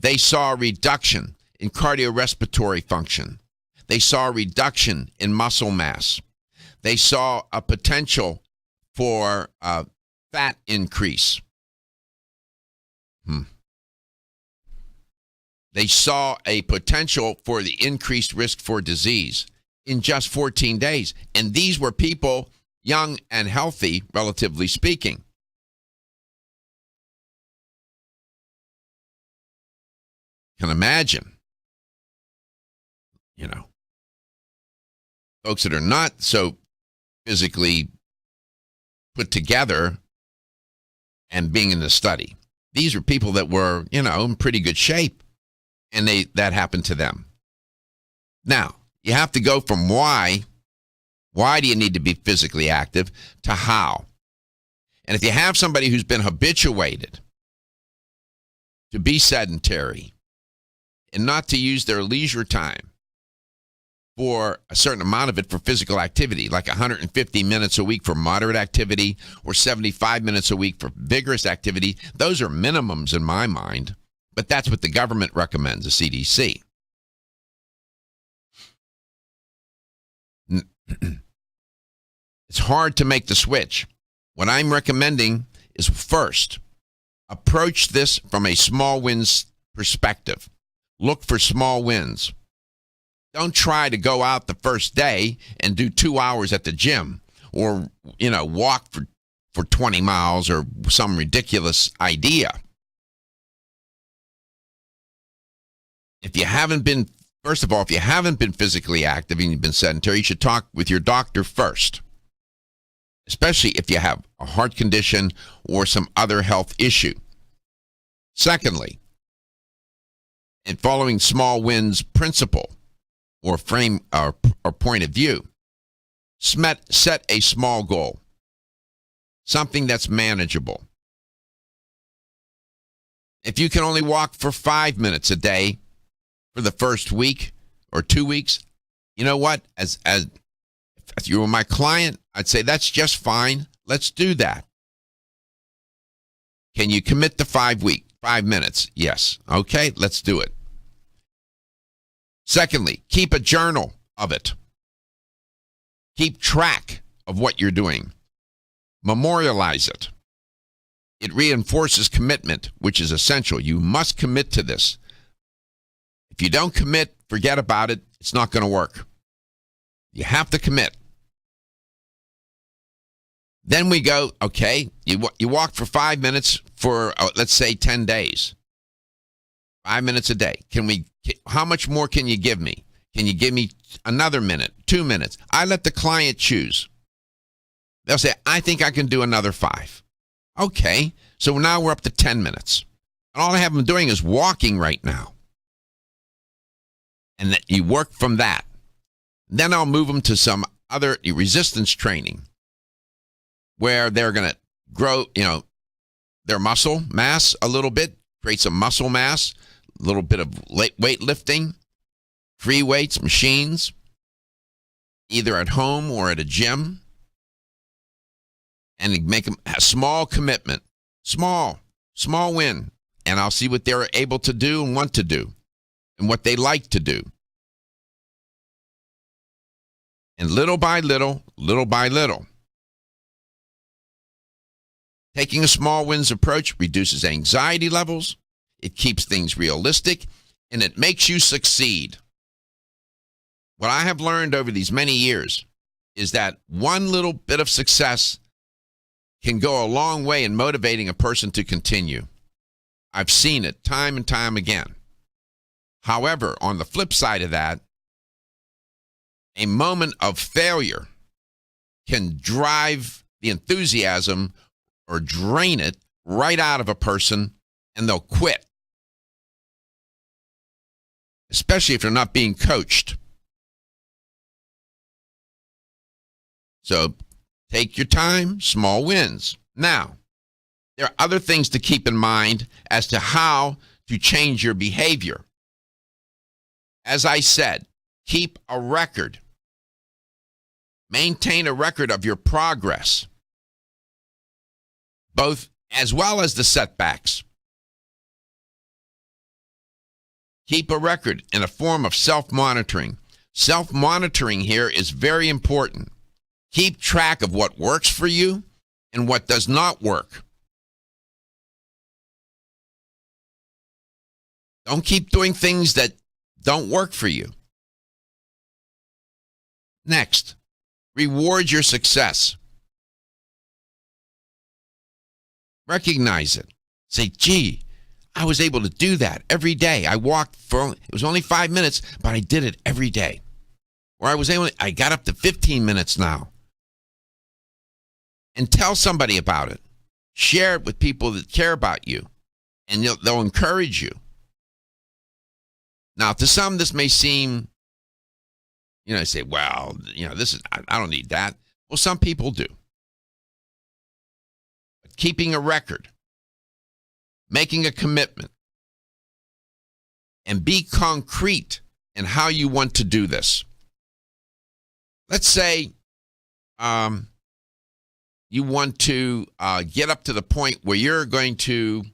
they saw a reduction in cardiorespiratory function. They saw a reduction in muscle mass. They saw a potential for fat increase. They saw a potential for the increased risk for disease in just 14 days. And these were people young and healthy, relatively speaking. Can imagine, folks that are not so physically put together and being in the study. These are people that were, in pretty good shape. And that happened to them. Now, you have to go from why do you need to be physically active, to how. And if you have somebody who's been habituated to be sedentary and not to use their leisure time for a certain amount of it for physical activity, like 150 minutes a week for moderate activity or 75 minutes a week for vigorous activity, those are minimums in my mind. But that's what the government recommends, the CDC. It's hard to make the switch. What I'm recommending is, first, approach this from a small wins perspective. Look for small wins. Don't try to go out the first day and do 2 hours at the gym or, walk for 20 miles or some ridiculous idea. If you haven't been physically active and you've been sedentary, you should talk with your doctor first, especially if you have a heart condition or some other health issue. Secondly, in following small wins principle or frame or point of view, set a small goal, something that's manageable. If you can only walk for 5 minutes a day for the first week or 2 weeks, you know what? As if you were my client, I'd say that's just fine. Let's do that. Can you commit to 5 minutes? Yes. Okay, let's do it. Secondly, keep a journal of it. Keep track of what you're doing. Memorialize it. It reinforces commitment, which is essential. You must commit to this. If you don't commit, forget about it. It's not going to work. You have to commit. Then we go, okay, you walk for 5 minutes for, let's say, 10 days. 5 minutes a day. How much more can you give me? Can you give me another minute, 2 minutes? I let the client choose. They'll say, I think I can do another 5. Okay, so now we're up to 10 minutes. And all I have them doing is walking right now. And that you work from that. Then I'll move them to some other resistance training where they're going to grow, their muscle mass a little bit, create some muscle mass, a little bit of weightlifting, free weights, machines, either at home or at a gym, and make them a small commitment, small win, and I'll see what they're able to do and want to do and what they like to do. And little by little, taking a small wins approach reduces anxiety levels, it keeps things realistic, and it makes you succeed. What I have learned over these many years is that one little bit of success can go a long way in motivating a person to continue. I've seen it time and time again. However, on the flip side of that, a moment of failure can drive the enthusiasm or drain it right out of a person, and they'll quit. Especially if they're not being coached. So Take your time, small wins. Now, there are other things to keep in mind as to how to change your behavior. As I said, keep a record. Maintain a record of your progress, both as well as the setbacks. Keep a record in a form of self-monitoring. Self-monitoring here is very important. Keep track of what works for you and what does not work. Don't keep doing things that don't work for you. Next, reward your success. Recognize it. Say, gee, I was able to do that every day. I walked it was only 5 minutes, but I did it every day. Or I got up to 15 minutes now. And tell somebody about it. Share it with people that care about you, and they'll encourage you. Now, to some, this may seem, say, well, I don't need that. Well, some people do. But keeping a record, making a commitment, and be concrete in how you want to do this. Let's say you want to get up to the point where you're going to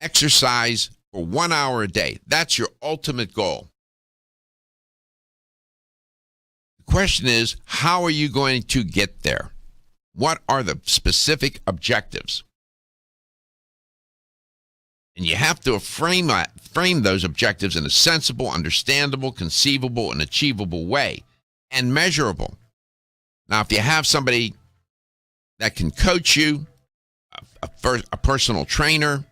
exercise for 1 hour a day. That's your ultimate goal. The question is, how are you going to get there? What are the specific objectives? And you have to frame those objectives in a sensible, understandable, conceivable, and achievable way, and measurable. Now, if you have somebody that can coach you, a personal trainer,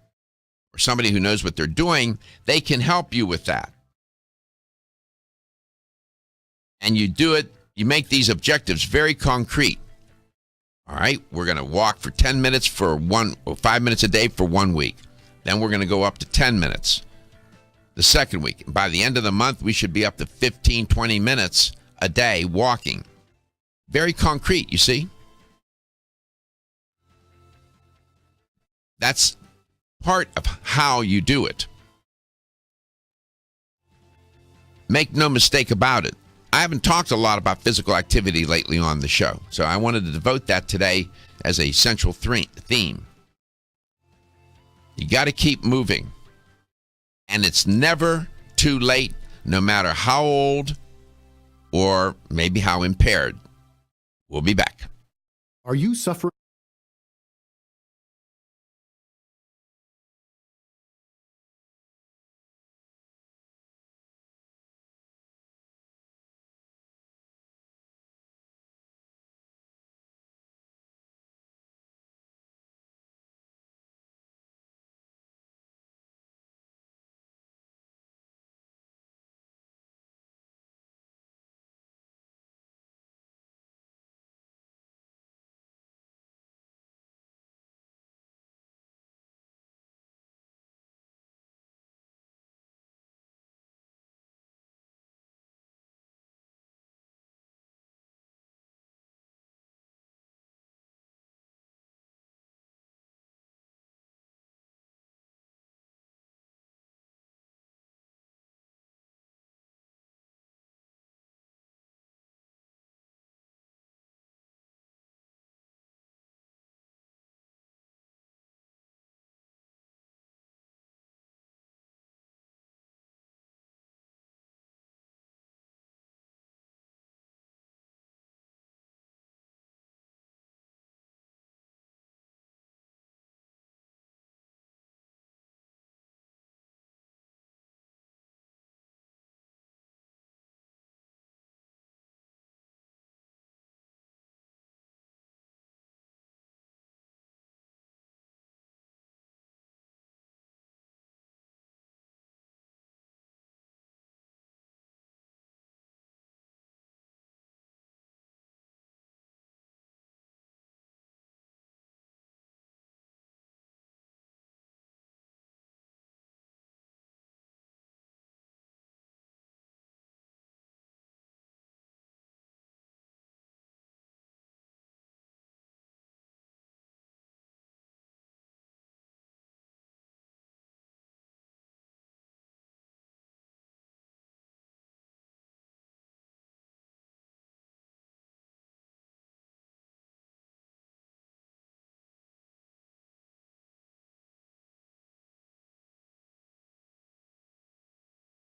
or somebody who knows what they're doing, they can help you with that. And you do it, you make these objectives very concrete. All right, we're going to walk for 10 minutes for 5 minutes a day for 1 week. Then we're going to go up to 10 minutes the second week. And by the end of the month, we should be up to 15, 20 minutes a day walking. Very concrete, you see? That's part of how you do it. Make no mistake about it. I haven't talked a lot about physical activity lately on the show, so I wanted to devote that today as a central theme. You got to keep moving. And it's never too late, no matter how old or maybe how impaired. We'll be back. Are you suffering?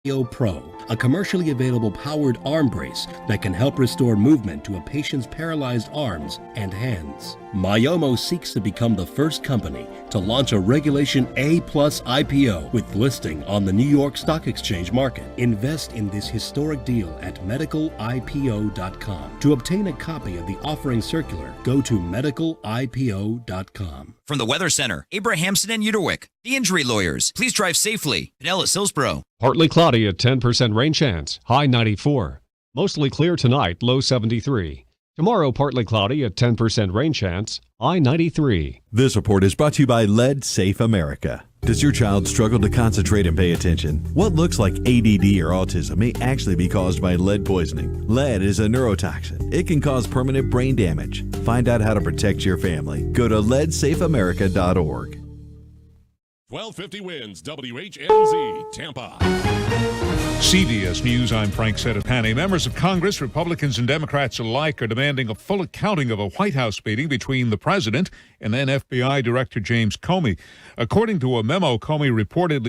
Pro, a commercially available powered arm brace that can help restore movement to a patient's paralyzed arms and hands. Myomo seeks to become the first company to launch a Regulation A+ IPO with listing on the New York Stock Exchange market. Invest in this historic deal at medicalipo.com. To obtain a copy of the offering circular, go to medicalipo.com. From the Weather Center, Abrahamson and Uterwick. The Injury Lawyers. Please drive safely. Pinellas Hillsboro. Partly cloudy at 10% rain chance. High 94. Mostly clear tonight. Low 73. Tomorrow, partly cloudy at 10% rain chance. High 93. This report is brought to you by Lead Safe America. Does your child struggle to concentrate and pay attention? What looks like ADD or autism may actually be caused by lead poisoning. Lead is a neurotoxin. It can cause permanent brain damage. Find out how to protect your family. Go to leadsafeamerica.org. 1250 wins WHNZ Tampa. CBS News, I'm Frank Sedapani. Members of Congress, Republicans and Democrats alike, are demanding a full accounting of a White House meeting between the president and then FBI Director James Comey. According to a memo, Comey reportedly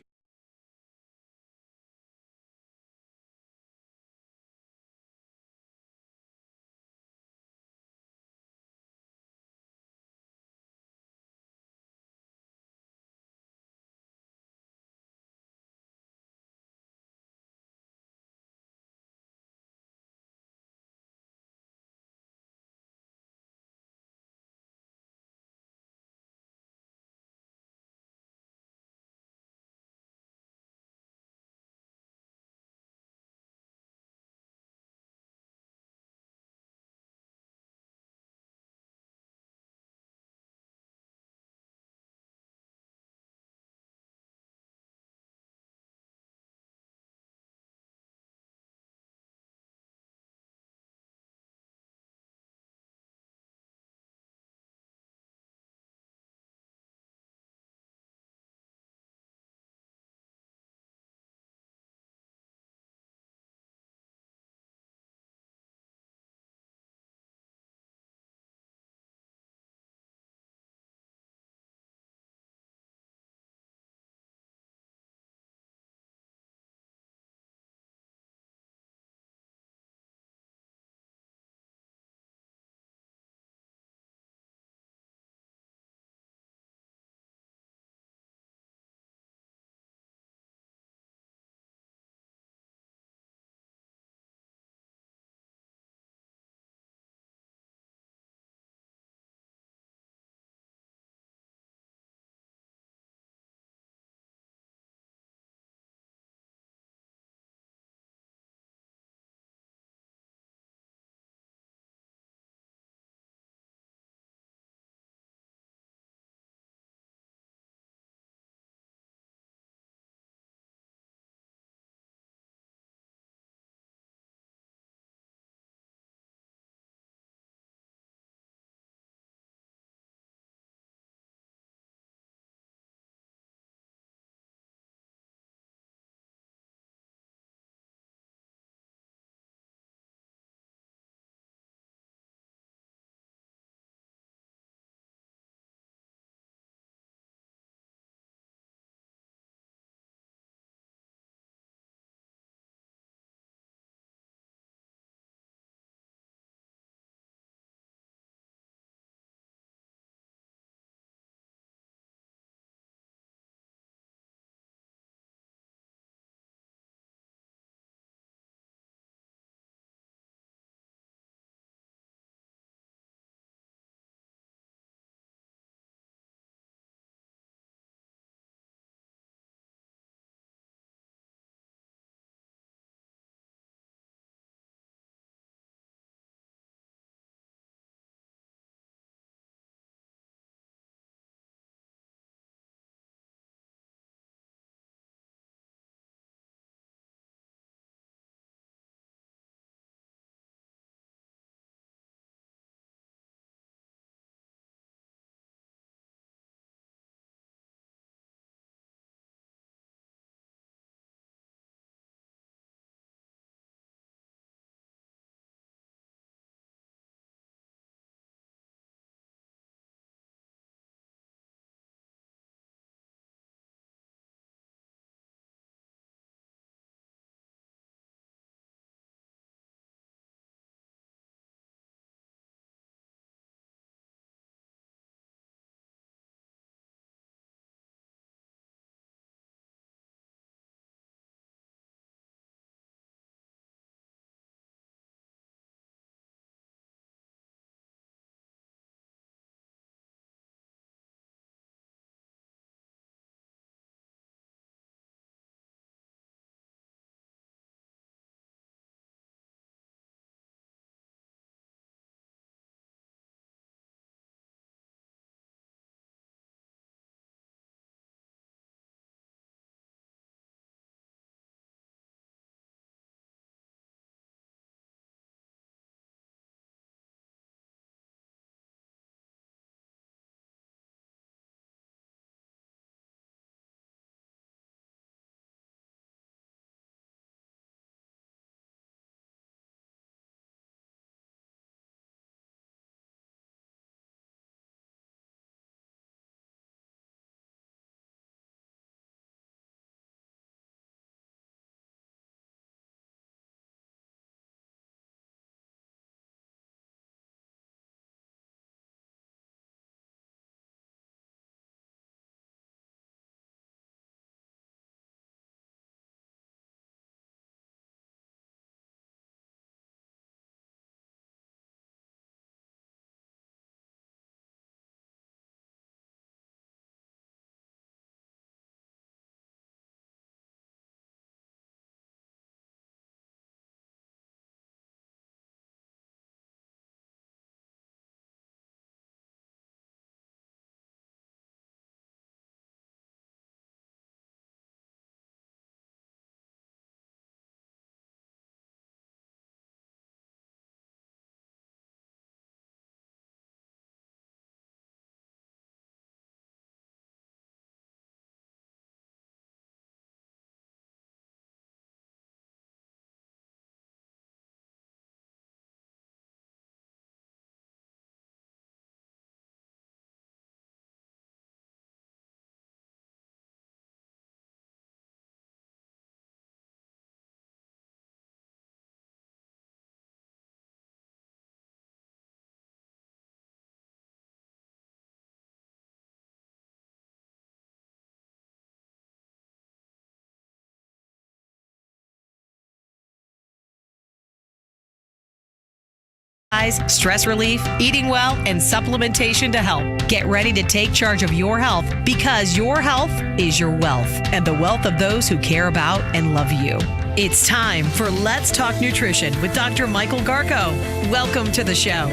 stress relief, eating well, and supplementation to help. Get ready to take charge of your health because your health is your wealth and the wealth of those who care about and love you. It's time for Let's Talk Nutrition with Dr. Michael Garko. Welcome to the show.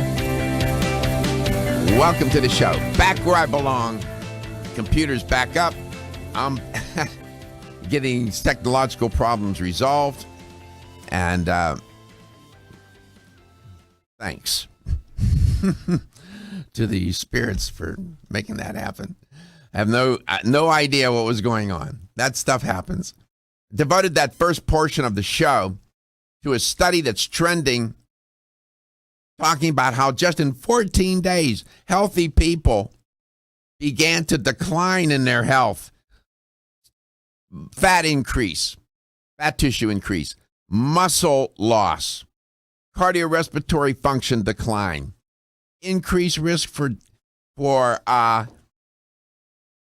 Welcome to the show. Back where I belong. Computer's back up. I'm getting technological problems resolved. And thanks to the spirits for making that happen. I have no idea what was going on. That stuff happens. Devoted that first portion of the show to a study that's trending, talking about how just in 14 days, healthy people began to decline in their health. Fat increase, fat tissue increase, muscle loss, cardiorespiratory function decline, increased risk for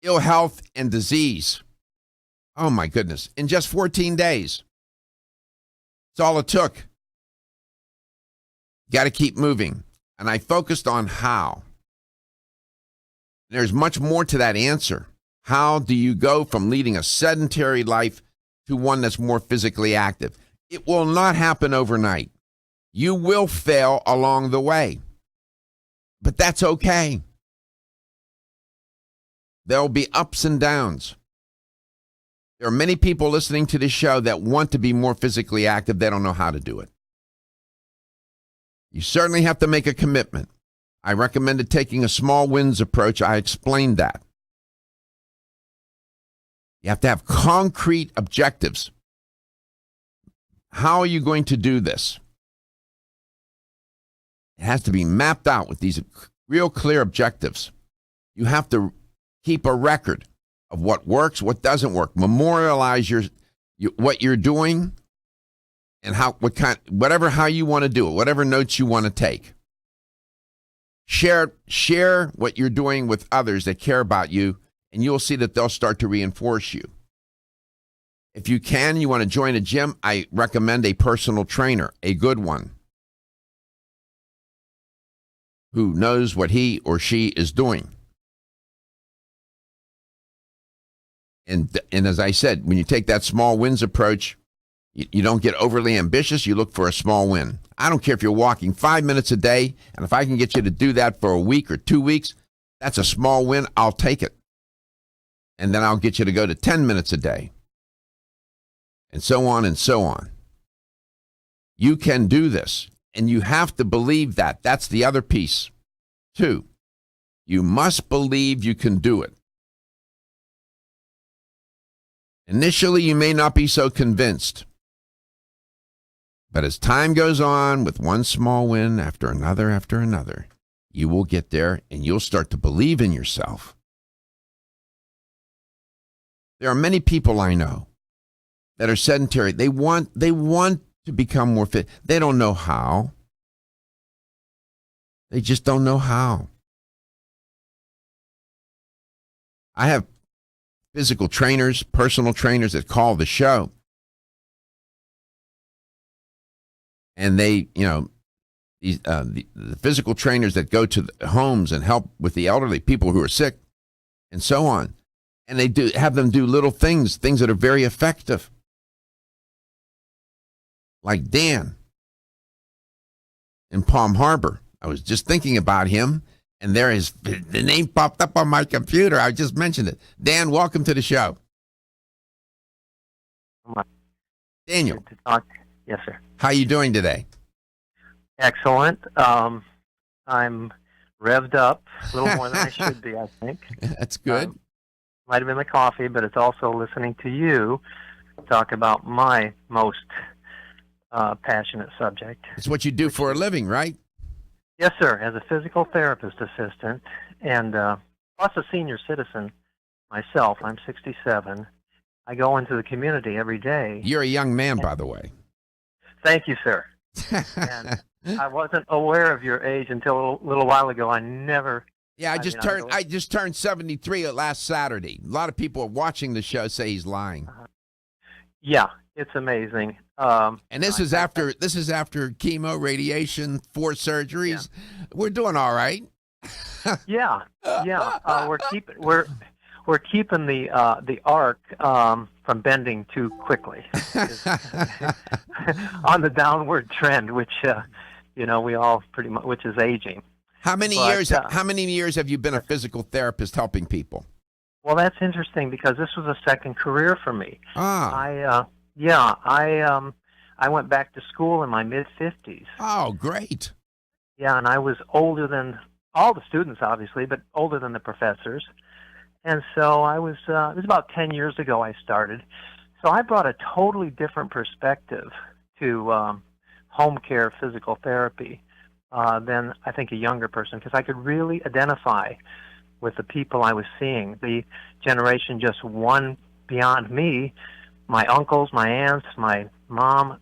ill health and disease. Oh my goodness, in just 14 days. That's all it took. Got to keep moving. And I focused on how. There's much more to that answer. How do you go from leading a sedentary life to one that's more physically active? It will not happen overnight. You will fail along the way. But that's okay. There'll be ups and downs. There are many people listening to this show that want to be more physically active. They don't know how to do it. You certainly have to make a commitment. I recommended taking a small wins approach. I explained that. You have to have concrete objectives. How are you going to do this? It has to be mapped out with these real clear objectives. You have to keep a record of what works, what doesn't work. Memorialize what you're doing and how you want to do it, whatever notes you want to take. Share what you're doing with others that care about you, and you'll see that they'll start to reinforce you. If you want to join a gym, I recommend a personal trainer, a good one, who knows what he or she is doing. And as I said, when you take that small wins approach, you don't get overly ambitious. You look for a small win. I don't care if you're walking 5 minutes a day, and if I can get you to do that for a week or 2 weeks, that's a small win. I'll take it. And then I'll get you to go to 10 minutes a day. And so on and so on. You can do this, and you have to believe that. That's the other piece, too. You must believe you can do it. Initially, you may not be so convinced. But as time goes on, with one small win after another, you will get there and you'll start to believe in yourself. There are many people I know that are sedentary. They want to become more fit. They don't know how. They just don't know how. I have physical trainers, personal trainers that call the show. And they, the physical trainers that go to the homes and help with the elderly, people who are sick, and so on. And they have them do little things that are very effective. Like Dan in Palm Harbor. I was just thinking about him, and the name popped up on my computer. I just mentioned it. Dan, welcome to the show. Daniel. Good to talk. Yes, sir. How are you doing today? Excellent. I'm revved up a little more than I should be, I think. That's good. Might have been the coffee, but it's also listening to you talk about my most passionate subject. It's what you do for a living, right? Yes, sir. As a physical therapist assistant and plus a senior citizen myself, I'm 67. I go into the community every day. You're a young man, by the way. Thank you, sir. And I wasn't aware of your age until a little while ago. I just turned 73 last Saturday. A lot of people watching the show say he's lying. Yeah, It's amazing. And this is after chemo, radiation, 4 surgeries. Yeah. We're doing all right. Yeah. We're keeping the arc from bending too quickly on the downward trend, which we all pretty much, which is aging. How many years have you been a physical therapist helping people? Well, that's interesting because this was a second career for me. I went back to school in my mid-50s. Oh, great. Yeah, and I was older than all the students, obviously, but older than the professors. And so it was about 10 years ago I started. So I brought a totally different perspective to home care physical therapy than I think a younger person, because I could really identify with the people I was seeing, the generation just one beyond me, my uncles, my aunts, my mom,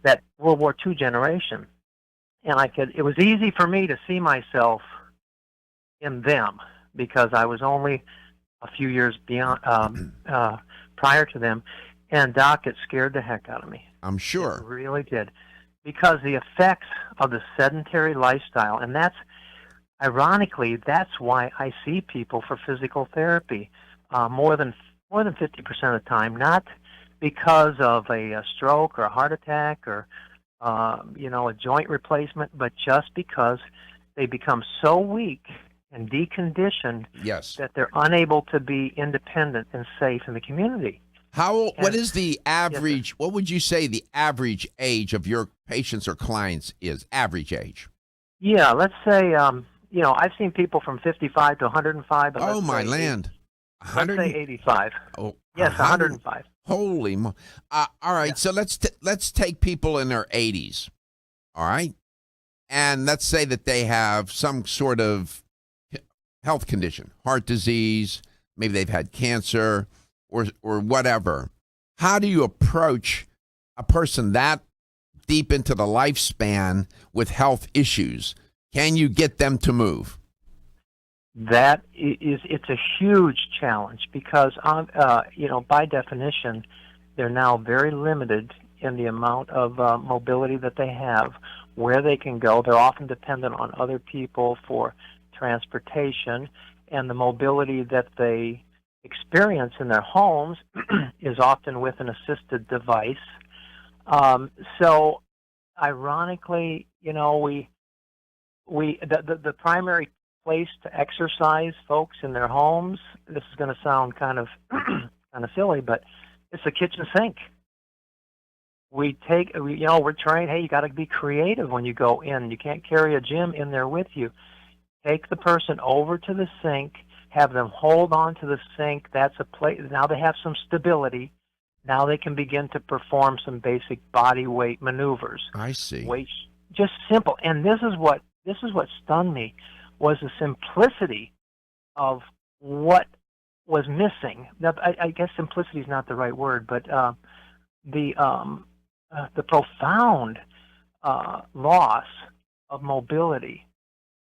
that World War II generation. And it was easy for me to see myself in them because I was only a few years beyond prior to them. And Doc, it scared the heck out of me. I'm sure. It really did. Because the effects of the sedentary lifestyle, and ironically, that's why I see people for physical therapy more than 50% of the time, not because of a stroke or a heart attack or a joint replacement, but just because they become so weak and deconditioned that they're unable to be independent and safe in the community. What is the average, what would you say the average age of your patients or clients is, average age? Yeah, let's say, I've seen people from 55 to 105. But oh, my land. Let's say 85. Oh, yes, 105. Holy all right, so let's take people in their 80s, all right? And let's say that they have some sort of health condition, heart disease, maybe they've had cancer or whatever. How do you approach a person that deep into the lifespan with health issues? Can you get them to move? It's a huge challenge because, by definition, they're now very limited in the amount of mobility that they have, where they can go. They're often dependent on other people for transportation, and the mobility that they experience in their homes is often with an assisted device. So, ironically, the primary place to exercise folks in their homes, this is going to sound kind of silly, but it's the kitchen sink. We're trained, hey, you got to be creative when you go in. You can't carry a gym in there with you. Take the person over to the sink, have them hold on to the sink. That's a place. Now they have some stability. Now they can begin to perform some basic body weight maneuvers. I see. Just simple. And this is what stunned me, was the simplicity of what was missing. Now, I guess simplicity is not the right word, but the profound loss of mobility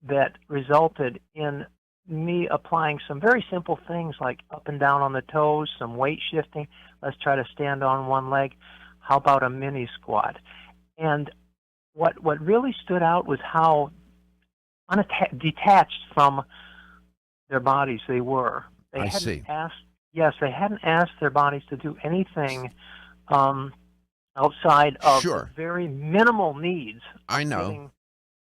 that resulted in me applying some very simple things like up and down on the toes, some weight shifting. Let's try to stand on one leg. How about a mini squat? And what really stood out was how detached from their bodies they were. They hadn't asked their bodies to do anything outside of very minimal needs. I know.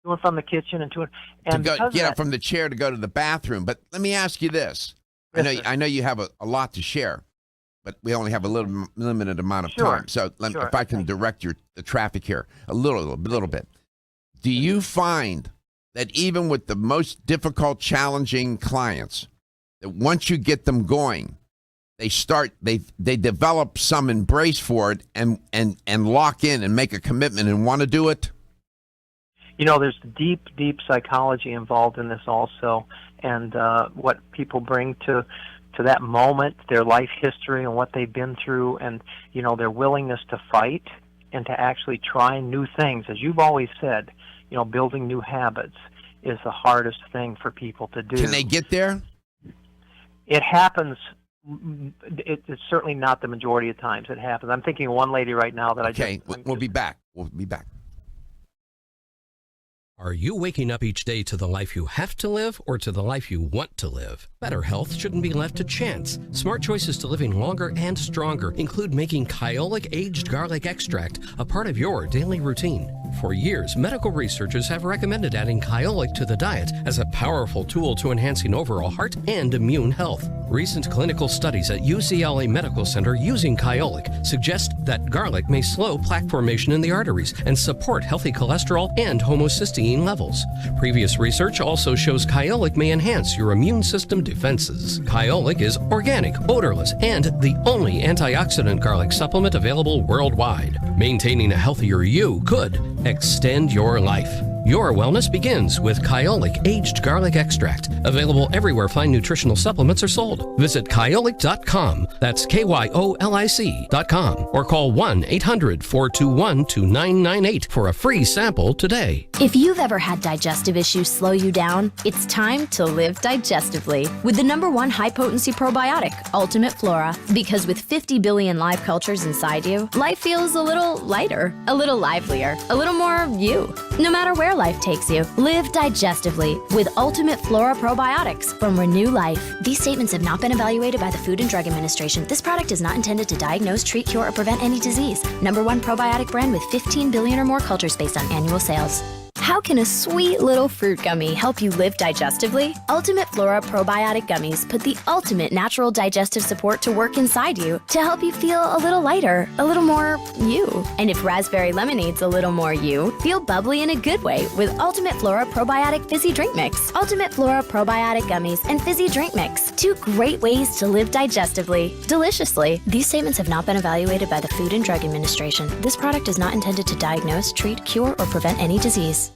Doing from the kitchen and get up from the chair to go to the bathroom. But let me ask you this: I know you have a lot to share, but we only have a limited amount of time. So if I can direct the traffic here a little bit, do you find that even with the most difficult, challenging clients, that once you get them going, they develop some embrace for it and lock in and make a commitment and want to do it? There's deep psychology involved in this also, and what people bring to that moment, their life history and what they've been through, and their willingness to fight and to actually try new things. As you've always said, building new habits is the hardest thing for people to do. Can they get there? It happens it's certainly not the majority of times it happens. I'm thinking of one lady right now that We'll be back. We'll be back. Are you waking up each day to the life you have to live or to the life you want to live? Better health shouldn't be left to chance. Smart choices to living longer and stronger include making Kyolic aged garlic extract a part of your daily routine. For years, medical researchers have recommended adding Kyolic to the diet as a powerful tool to enhancing overall heart and immune health. Recent clinical studies at UCLA Medical Center using Kyolic suggest that garlic may slow plaque formation in the arteries and support healthy cholesterol and homocysteine levels. Previous research also shows Kyolic may enhance your immune system defenses. Kyolic is organic, odorless, and the only antioxidant garlic supplement available worldwide. Maintaining a healthier you could extend your life. Your wellness begins with Kyolic aged garlic extract, available everywhere fine nutritional supplements are sold. Visit kyolic.com, that's KYOLIC.com, or call 1-800-421-2998 for a free sample today. If you've ever had digestive issues slow you down, it's time to live digestively with the #1 high-potency probiotic, Ultimate Flora. Because with 50 billion live cultures inside you, life feels a little lighter, a little livelier, a little more you. No matter where life takes you, live digestively with Ultimate Flora probiotics from Renew Life. These statements have not been evaluated by the Food and Drug Administration. This product is not intended to diagnose, treat, cure, or prevent any disease. #1 probiotic brand with 15 billion or more cultures based on annual sales. How can a sweet little fruit gummy help you live digestively? Ultimate Flora probiotic gummies put the ultimate natural digestive support to work inside you to help you feel a little lighter, a little more you. And if raspberry lemonade's a little more you, feel bubbly in a good way with Ultimate Flora probiotic fizzy drink mix. Ultimate Flora probiotic gummies and fizzy drink mix. 2 great ways to live digestively, deliciously. These statements have not been evaluated by the Food and Drug Administration. This product is not intended to diagnose, treat, cure, or prevent any disease.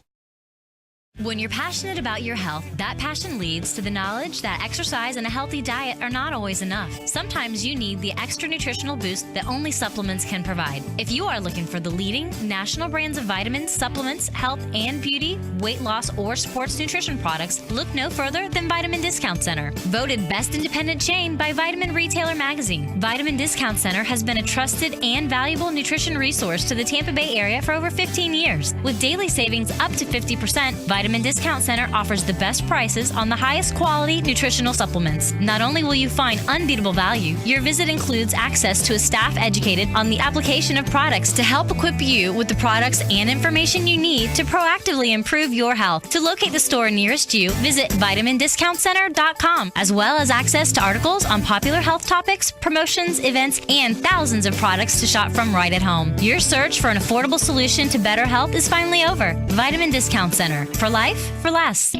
When you're passionate about your health, that passion leads to the knowledge that exercise and a healthy diet are not always enough. Sometimes you need the extra nutritional boost that only supplements can provide. If you are looking for the leading national brands of vitamins, supplements, health and beauty, weight loss, or sports nutrition products, look no further than Vitamin Discount Center. Voted best independent chain by Vitamin Retailer Magazine, Vitamin Discount Center has been a trusted and valuable nutrition resource to the Tampa Bay area for over 15 years. With daily savings up to 50%, Vitamin Discount Center offers the best prices on the highest quality nutritional supplements. Not only will you find unbeatable value, your visit includes access to a staff educated on the application of products to help equip you with the products and information you need to proactively improve your health. To locate the store nearest you, visit vitamindiscountcenter.com, as well as access to articles on popular health topics, promotions, events, and thousands of products to shop from right at home. Your search for an affordable solution to better health is finally over. Vitamin Discount Center. For life, for less.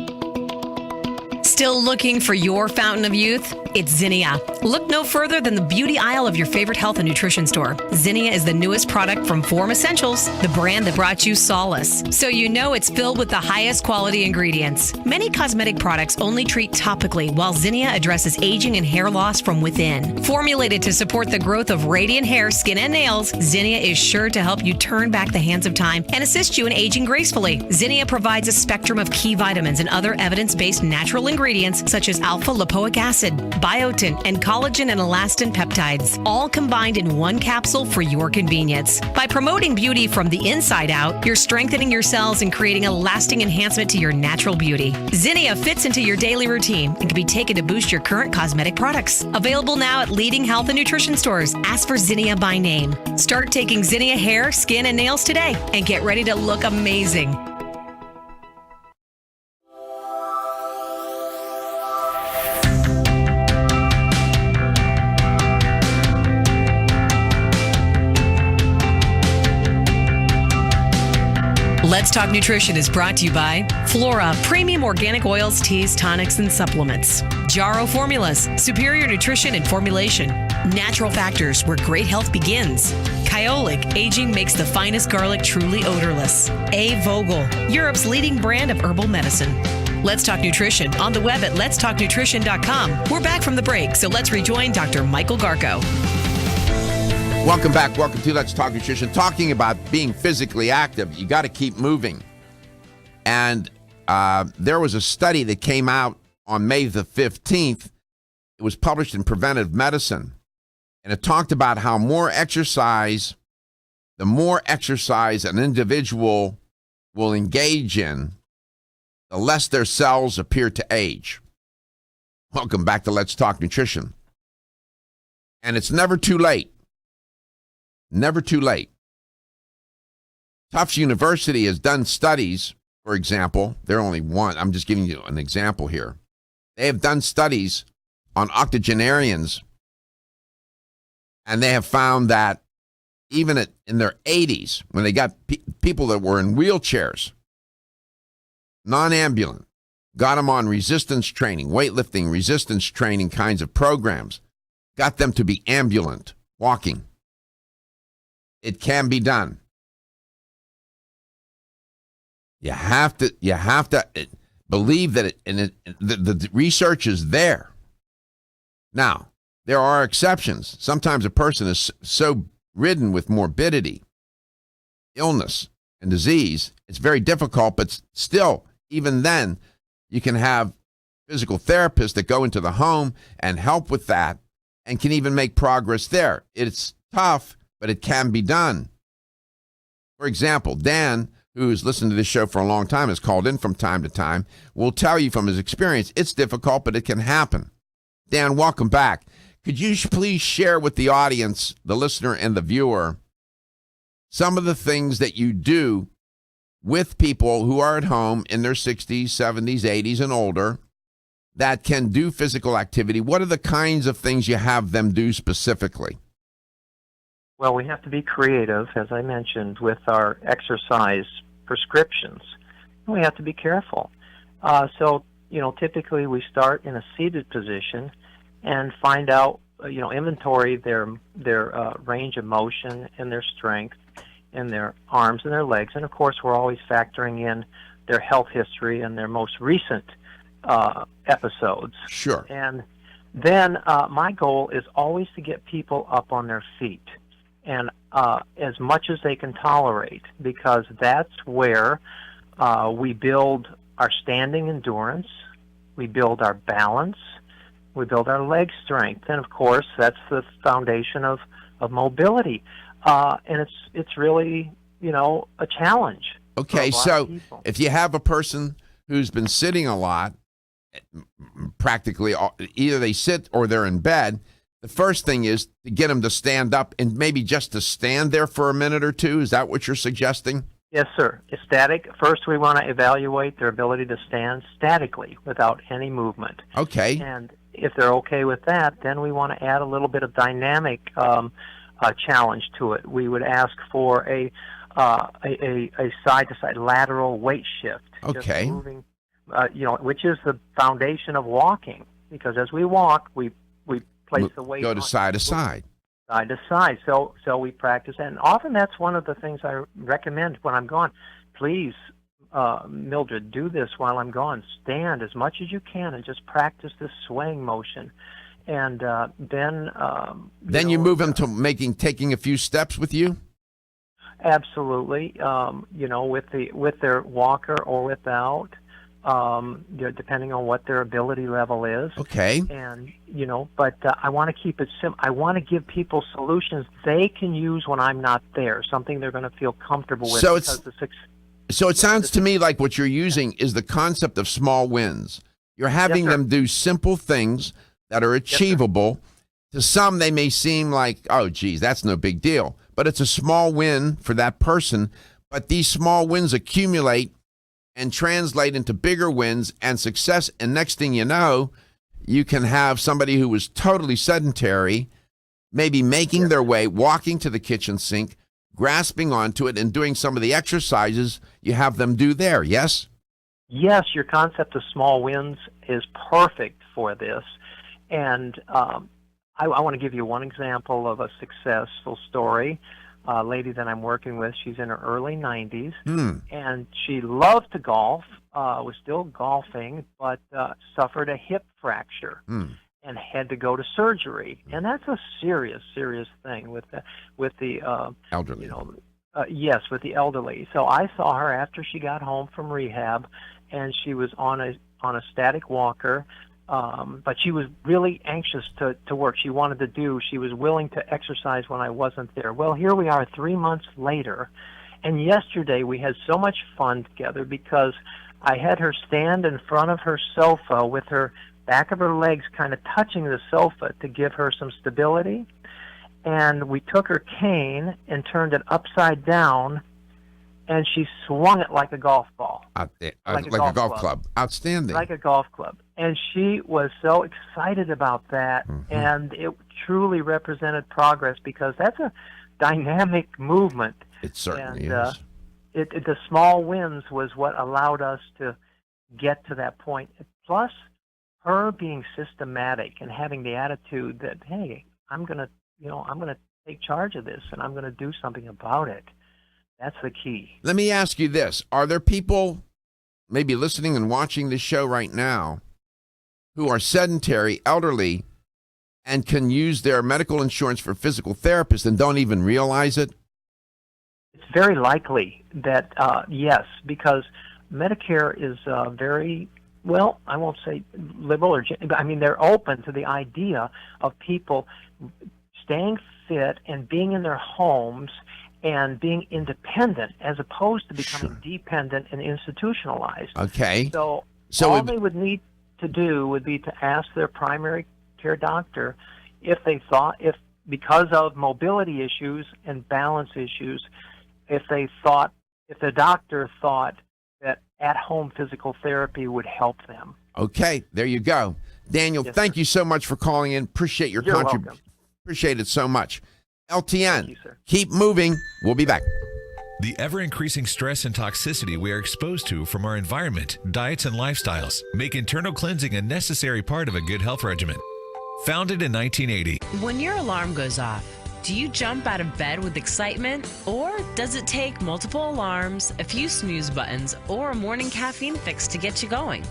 Still looking for your fountain of youth? It's Zinnia. Look no further than the beauty aisle of your favorite health and nutrition store. Zinnia is the newest product from Form Essentials, the brand that brought you solace. So you know it's filled with the highest quality ingredients. Many cosmetic products only treat topically, while Zinnia addresses aging and hair loss from within. Formulated to support the growth of radiant hair, skin, and nails, Zinnia is sure to help you turn back the hands of time and assist you in aging gracefully. Zinnia provides a spectrum of key vitamins and other evidence-based natural ingredients such as alpha-lipoic acid, biotin, and collagen and elastin peptides, all combined in one capsule for your convenience. By promoting beauty from the inside out, you're strengthening your cells and creating a lasting enhancement to your natural beauty. Zinnia fits into your daily routine and can be taken to boost your current cosmetic products. Available now at leading health and nutrition stores. Ask for Zinnia by name. Start taking Zinnia hair, skin, and nails today and get ready to look amazing. Let's Talk Nutrition is brought to you by Flora, premium organic oils, teas, tonics, and supplements. Jarrow Formulas, superior nutrition and formulation. Natural Factors, where great health begins. Kyolic, aging makes the finest garlic truly odorless. A. Vogel, Europe's leading brand of herbal medicine. Let's Talk Nutrition on the web at letstalknutrition.com. We're back from the break, so let's rejoin Dr. Michael Garko. Welcome back. Welcome to Let's Talk Nutrition. Talking about being physically active. You got to keep moving. And there was a study that came out on May the 15th. It was published in Preventive Medicine, and it talked about how the more exercise an individual will engage in, the less their cells appear to age. Welcome back to Let's Talk Nutrition. And it's never too late. Never too late. Tufts University has done studies, for example. They're only one. I'm just giving you an example here. They have done studies on octogenarians, and they have found that even in their 80s, when they got people that were in wheelchairs, non-ambulant, got them on resistance training, weightlifting, resistance training kinds of programs, got them to be ambulant, walking. It can be done. You have to believe that the research is there. Now, there are exceptions. Sometimes a person is so ridden with morbidity, illness, and disease, it's very difficult, but still, even then, you can have physical therapists that go into the home and help with that and can even make progress there. It's tough, but it can be done. For example, Dan, who's listened to this show for a long time, has called in from time to time, will tell you from his experience, it's difficult, but it can happen. Dan, welcome back. Could you please share with the audience, the listener and the viewer, some of the things that you do with people who are at home in their 60s, 70s, 80s, and older that can do physical activity? What are the kinds of things you have them do specifically? Well, we have to be creative, as I mentioned, with our exercise prescriptions. We have to be careful. So, typically we start in a seated position and find out, inventory their range of motion and their strength in their arms and their legs. And, of course, we're always factoring in their health history and their most recent episodes. Sure. And then my goal is always to get people up on their feet, and as much as they can tolerate, because that's where we build our standing endurance, we build our balance, we build our leg strength, and of course that's the foundation of mobility. And it's really, a challenge. Okay, so if you have a person who's been sitting a lot, practically either they sit or they're in bed, the first thing is to get them to stand up and maybe just to stand there for a minute or two. Is that what you're suggesting? Yes, sir. It's static. First, we want to evaluate their ability to stand statically without any movement. Okay. And if they're okay with that, then we want to add a little bit of dynamic challenge to it. We would ask for a side-to-side lateral weight shift. Okay. Just moving, which is the foundation of walking. Because as we walk, we place the weight. Go to side to side. Side to side. So we practice, and often that's one of the things I recommend when I'm gone. Please, Mildred, do this while I'm gone. Stand as much as you can and just practice this swaying motion, and then you move them to taking a few steps with you. Absolutely, with their walker or without. Depending on what their ability level is. Okay. And, but I want to keep it simple. I want to give people solutions they can use when I'm not there, something they're going to feel comfortable with. So it sounds to me like what you're using is the concept of small wins. You're having them do simple things that are achievable. To some, they may seem like, oh, geez, that's no big deal. But it's a small win for that person. But these small wins accumulate and translate into bigger wins and success. And next thing you know, you can have somebody who was totally sedentary, maybe making their way, walking to the kitchen sink, grasping onto it, and doing some of the exercises you have them do there, yes? Yes, your concept of small wins is perfect for this. And I want to give you one example of a successful story. A lady that I'm working with, she's in her early 90s, and she loved to golf, was still golfing, but suffered a hip fracture and had to go to surgery. And that's a serious thing with the elderly. Yes, with the elderly. So I saw her after she got home from rehab, and she was on a static walker, but she was really anxious to work. She wanted to do. She was willing to exercise when I wasn't there. Well, here we are 3 months later, and yesterday we had so much fun together because I had her stand in front of her sofa with her back of her legs kind of touching the sofa to give her some stability. And we took her cane and turned it upside down, and she swung it like a golf ball. Like a golf club. Outstanding. Like a golf club. And she was so excited about that, and it truly represented progress because that's a dynamic movement. It certainly and, is. The small wins was what allowed us to get to that point. Plus, her being systematic and having the attitude that, hey, I'm going to take charge of this and I'm going to do something about it. That's the key. Let me ask you this. Are there people maybe listening and watching this show right now who are sedentary, elderly, and can use their medical insurance for physical therapists and don't even realize it? It's very likely that, yes, because Medicare is very, well, I won't say liberal, but I mean, they're open to the idea of people staying fit and being in their homes and being independent as opposed to becoming dependent and institutionalized. Okay. So all they would need to do would be to ask their primary care doctor if because of mobility issues and balance issues, if the doctor thought that at-home physical therapy would help them. Okay, there you go. Daniel, thank you so much for calling in. Appreciate your contribution. Appreciate it so much. LTN, keep moving. We'll be back. The ever-increasing stress and toxicity we are exposed to from our environment, diets, and lifestyles make internal cleansing a necessary part of a good health regimen. Founded in 1980. When your alarm goes off, do you jump out of bed with excitement? Or does it take multiple alarms, a few snooze buttons, or a morning caffeine fix to get you going?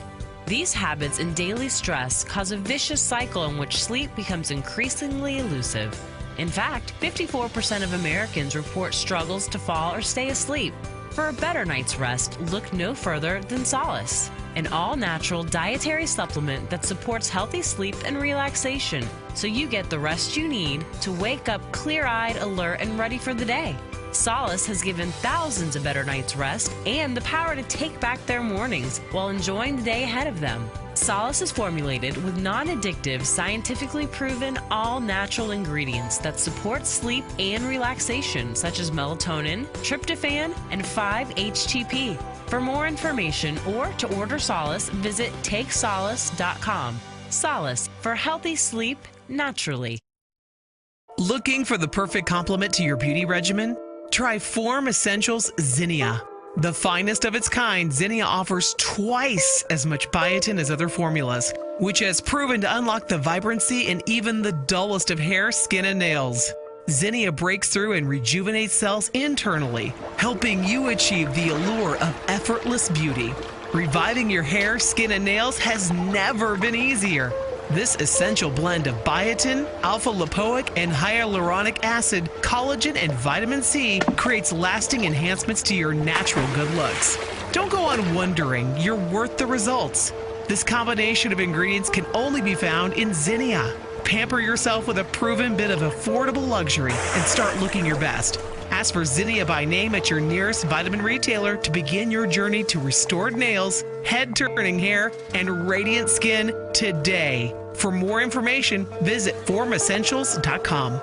These habits and daily stress cause a vicious cycle in which sleep becomes increasingly elusive. In fact, 54% of Americans report struggles to fall or stay asleep. For a better night's rest, look no further than Solace, an all-natural dietary supplement that supports healthy sleep and relaxation, so you get the rest you need to wake up clear-eyed, alert, and ready for the day. Solace has given thousands a better night's rest and the power to take back their mornings while enjoying the day ahead of them. Solace is formulated with non-addictive, scientifically proven, all-natural ingredients that support sleep and relaxation, such as melatonin, tryptophan, and 5-HTP. For more information or to order Solace, visit TakeSolace.com. Solace, for healthy sleep naturally. Looking for the perfect complement to your beauty regimen? Try Form Essentials Zinnia. The finest of its kind, Zinnia offers twice as much biotin as other formulas, which has proven to unlock the vibrancy in even the dullest of hair, skin, and nails. Zinnia breaks through and rejuvenates cells internally, helping you achieve the allure of effortless beauty. Reviving your hair, skin, and nails has never been easier. This essential blend of biotin, alpha-lipoic, and hyaluronic acid, collagen, and vitamin C creates lasting enhancements to your natural good looks. Don't go on wondering, you're worth the results. This combination of ingredients can only be found in Zinnia. Pamper yourself with a proven bit of affordable luxury and start looking your best. Ask for Zinnia by name at your nearest vitamin retailer to begin your journey to restored nails, head-turning hair, and radiant skin today. For more information, visit formessentials.com.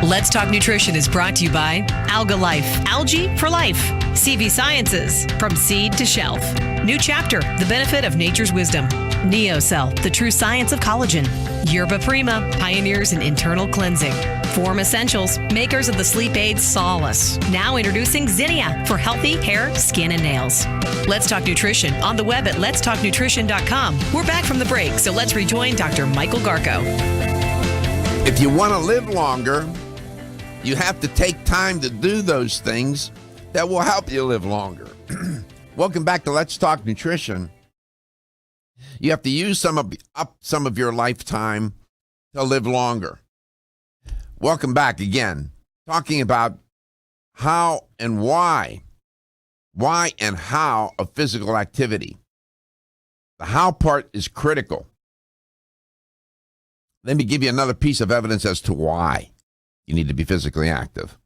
Let's Talk Nutrition is brought to you by Alga Life, Algae for Life, CV Sciences, From Seed to Shelf, New Chapter, The Benefit of Nature's Wisdom, NeoCell, The True Science of Collagen, Yerba Prima, Pioneers in Internal Cleansing, Form Essentials, makers of the sleep aid Solace. Now introducing Zinnia for healthy hair, skin, and nails. Let's Talk Nutrition on the web at letstalknutrition.com. We're back from the break, so let's rejoin Dr. Michael Garko. If you want to live longer, you have to take time to do those things that will help you live longer. Welcome back to Let's Talk Nutrition. You have to use some of your lifetime to live longer. Welcome back again, talking about how and why and how of physical activity. The how part is critical. Let me give you another piece of evidence as to why you need to be physically active.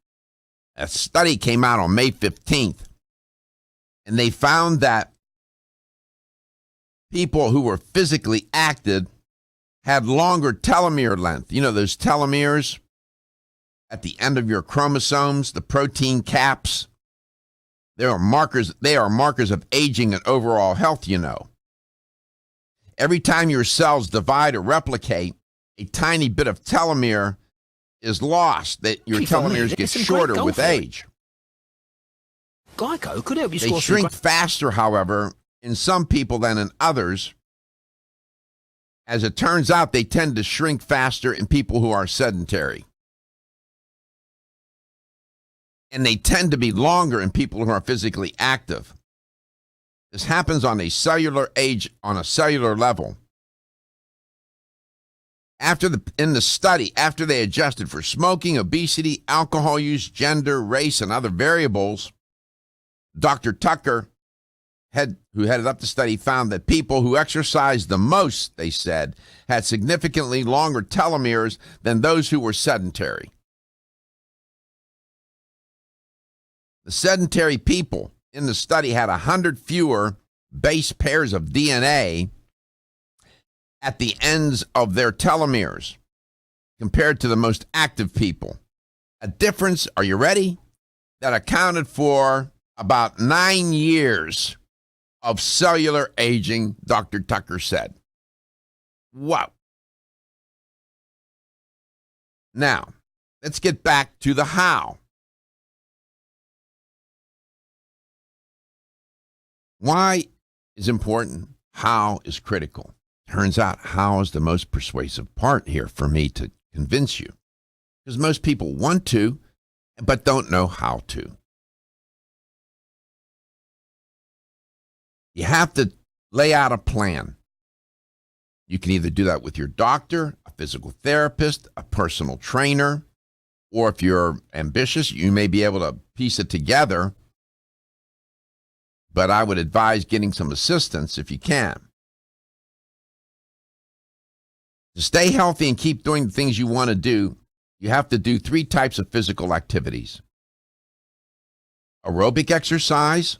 A study came out on May 15th, and they found that people who were physically active had longer telomere length. You know, those telomeres at the end of your chromosomes, the protein caps. They are markers of aging and overall health, you know. Every time your cells divide or replicate, a tiny bit of telomere is lost. That your telomeres get shorter with age. Geico could help you They shrink faster, however, in some people than in others. As it turns out, they tend to shrink faster in people who are sedentary. And they tend to be longer in people who are physically active. This happens on a cellular level. In the study, after they adjusted for smoking, obesity, alcohol use, gender, race, and other variables, Dr. Tucker, who headed up the study, found that people who exercised the most, they said, had significantly longer telomeres than those who were sedentary. The sedentary people in the study had 100 fewer base pairs of DNA at the ends of their telomeres compared to the most active people. A difference, are you ready? That accounted for about 9 years of cellular aging, Dr. Tucker said. Wow. Now, let's get back to the how. Why is important? How is critical? Turns out how is the most persuasive part here for me to convince you. Because most people want to, but don't know how to. You have to lay out a plan. You can either do that with your doctor, a physical therapist, a personal trainer, or if you're ambitious, you may be able to piece it together. But I would advise getting some assistance if you can. To stay healthy and keep doing the things you want to do, you have to do 3 types of physical activities. Aerobic exercise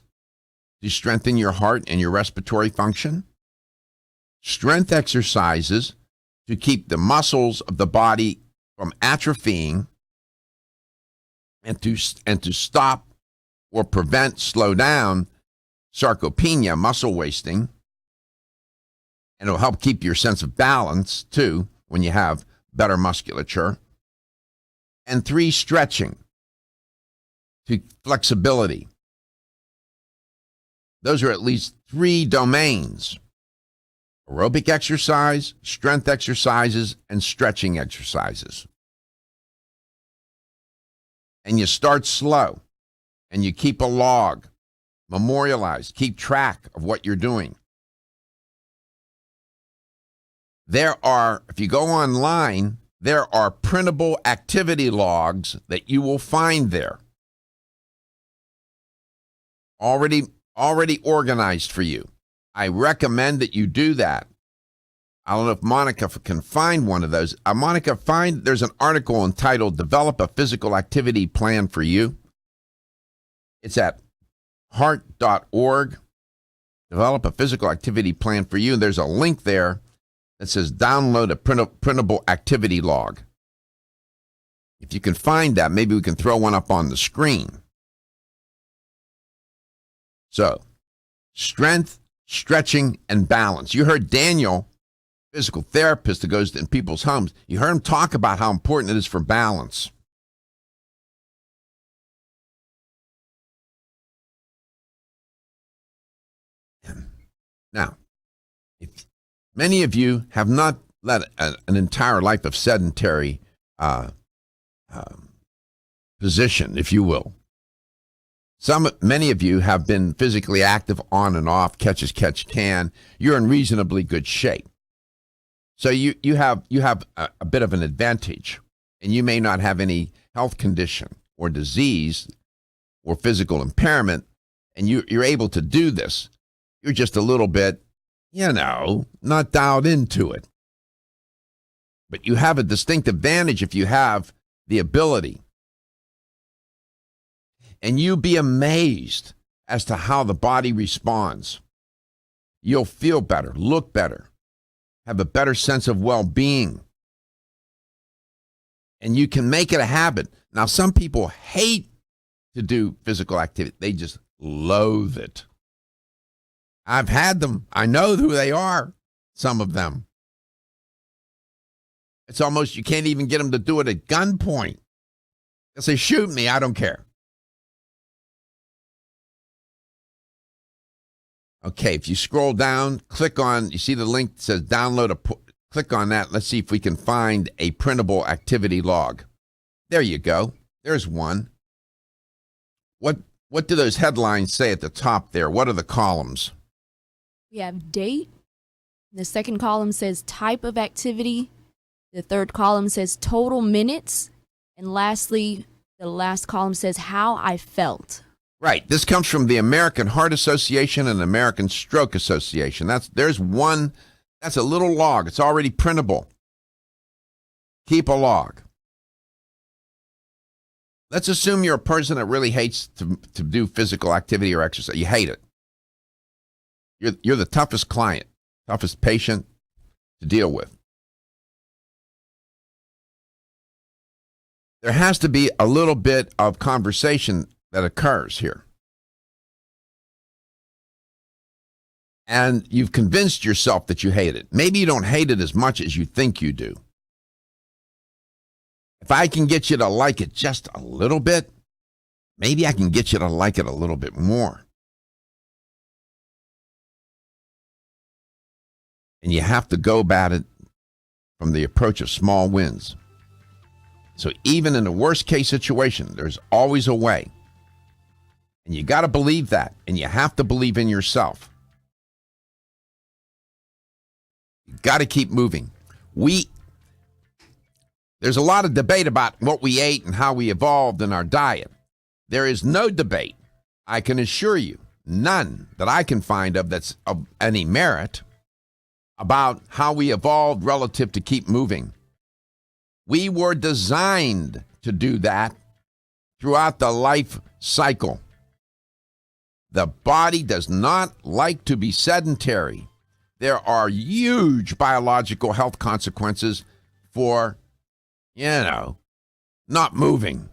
to strengthen your heart and your respiratory function. Strength exercises to keep the muscles of the body from atrophying and to stop or prevent, slow down sarcopenia, muscle wasting. And it'll help keep your sense of balance, too, when you have better musculature. And 3, stretching to flexibility. Those are at least 3 domains. Aerobic exercise, strength exercises, and stretching exercises. And you start slow, and you keep a log, memorialize, keep track of what you're doing. If you go online, there are printable activity logs that you will find there. Already organized for you. I recommend that you do that. I don't know if Monica can find one of those. Monica, there's an article entitled Develop a Physical Activity Plan for You. It's at heart.org. Develop a physical activity plan for you. There's a link there that says download a printable activity log. If you can find that, maybe we can throw one up on the screen. So, strength, stretching, and balance. You heard Daniel, physical therapist that goes in people's homes, you heard him talk about how important it is for balance. Now, if many of you have not led an entire life of sedentary position, if you will. Many of you have been physically active on and off, catch as catch can. You're in reasonably good shape. So you have a bit of an advantage, and you may not have any health condition or disease or physical impairment, and you're able to do this. You're just a little bit, not dialed into it. But you have a distinct advantage if you have the ability. And you'll be amazed as to how the body responds. You'll feel better, look better, have a better sense of well-being. And you can make it a habit. Now, some people hate to do physical activity. They just loathe it. I've had them. I know who they are, some of them. It's almost, you can't even get them to do it at gunpoint. They'll say, shoot me, I don't care. Okay, if you scroll down, click on, you see the link that says download click on that. Let's see if we can find a printable activity log. There you go. There's one. What do those headlines say at the top there? What are the columns? We have date. The second column says type of activity. The third column says total minutes. And lastly, the last column says how I felt. Right. This comes from the American Heart Association and American Stroke Association. There's one. That's a little log. It's already printable. Keep a log. Let's assume you're a person that really hates to do physical activity or exercise. You hate it. You're the toughest client, toughest patient to deal with. There has to be a little bit of conversation that occurs here. And you've convinced yourself that you hate it. Maybe you don't hate it as much as you think you do. If I can get you to like it just a little bit, maybe I can get you to like it a little bit more. And you have to go about it from the approach of small wins. So even in the worst case situation, there's always a way. And you got to believe that. And you have to believe in yourself. You got to keep moving. There's a lot of debate about what we ate and how we evolved in our diet. There is no debate, I can assure you, none that I can find of that's of any merit about how we evolved relative to keep moving. We were designed to do that throughout the life cycle. The body does not like to be sedentary. There are huge biological health consequences for, not moving.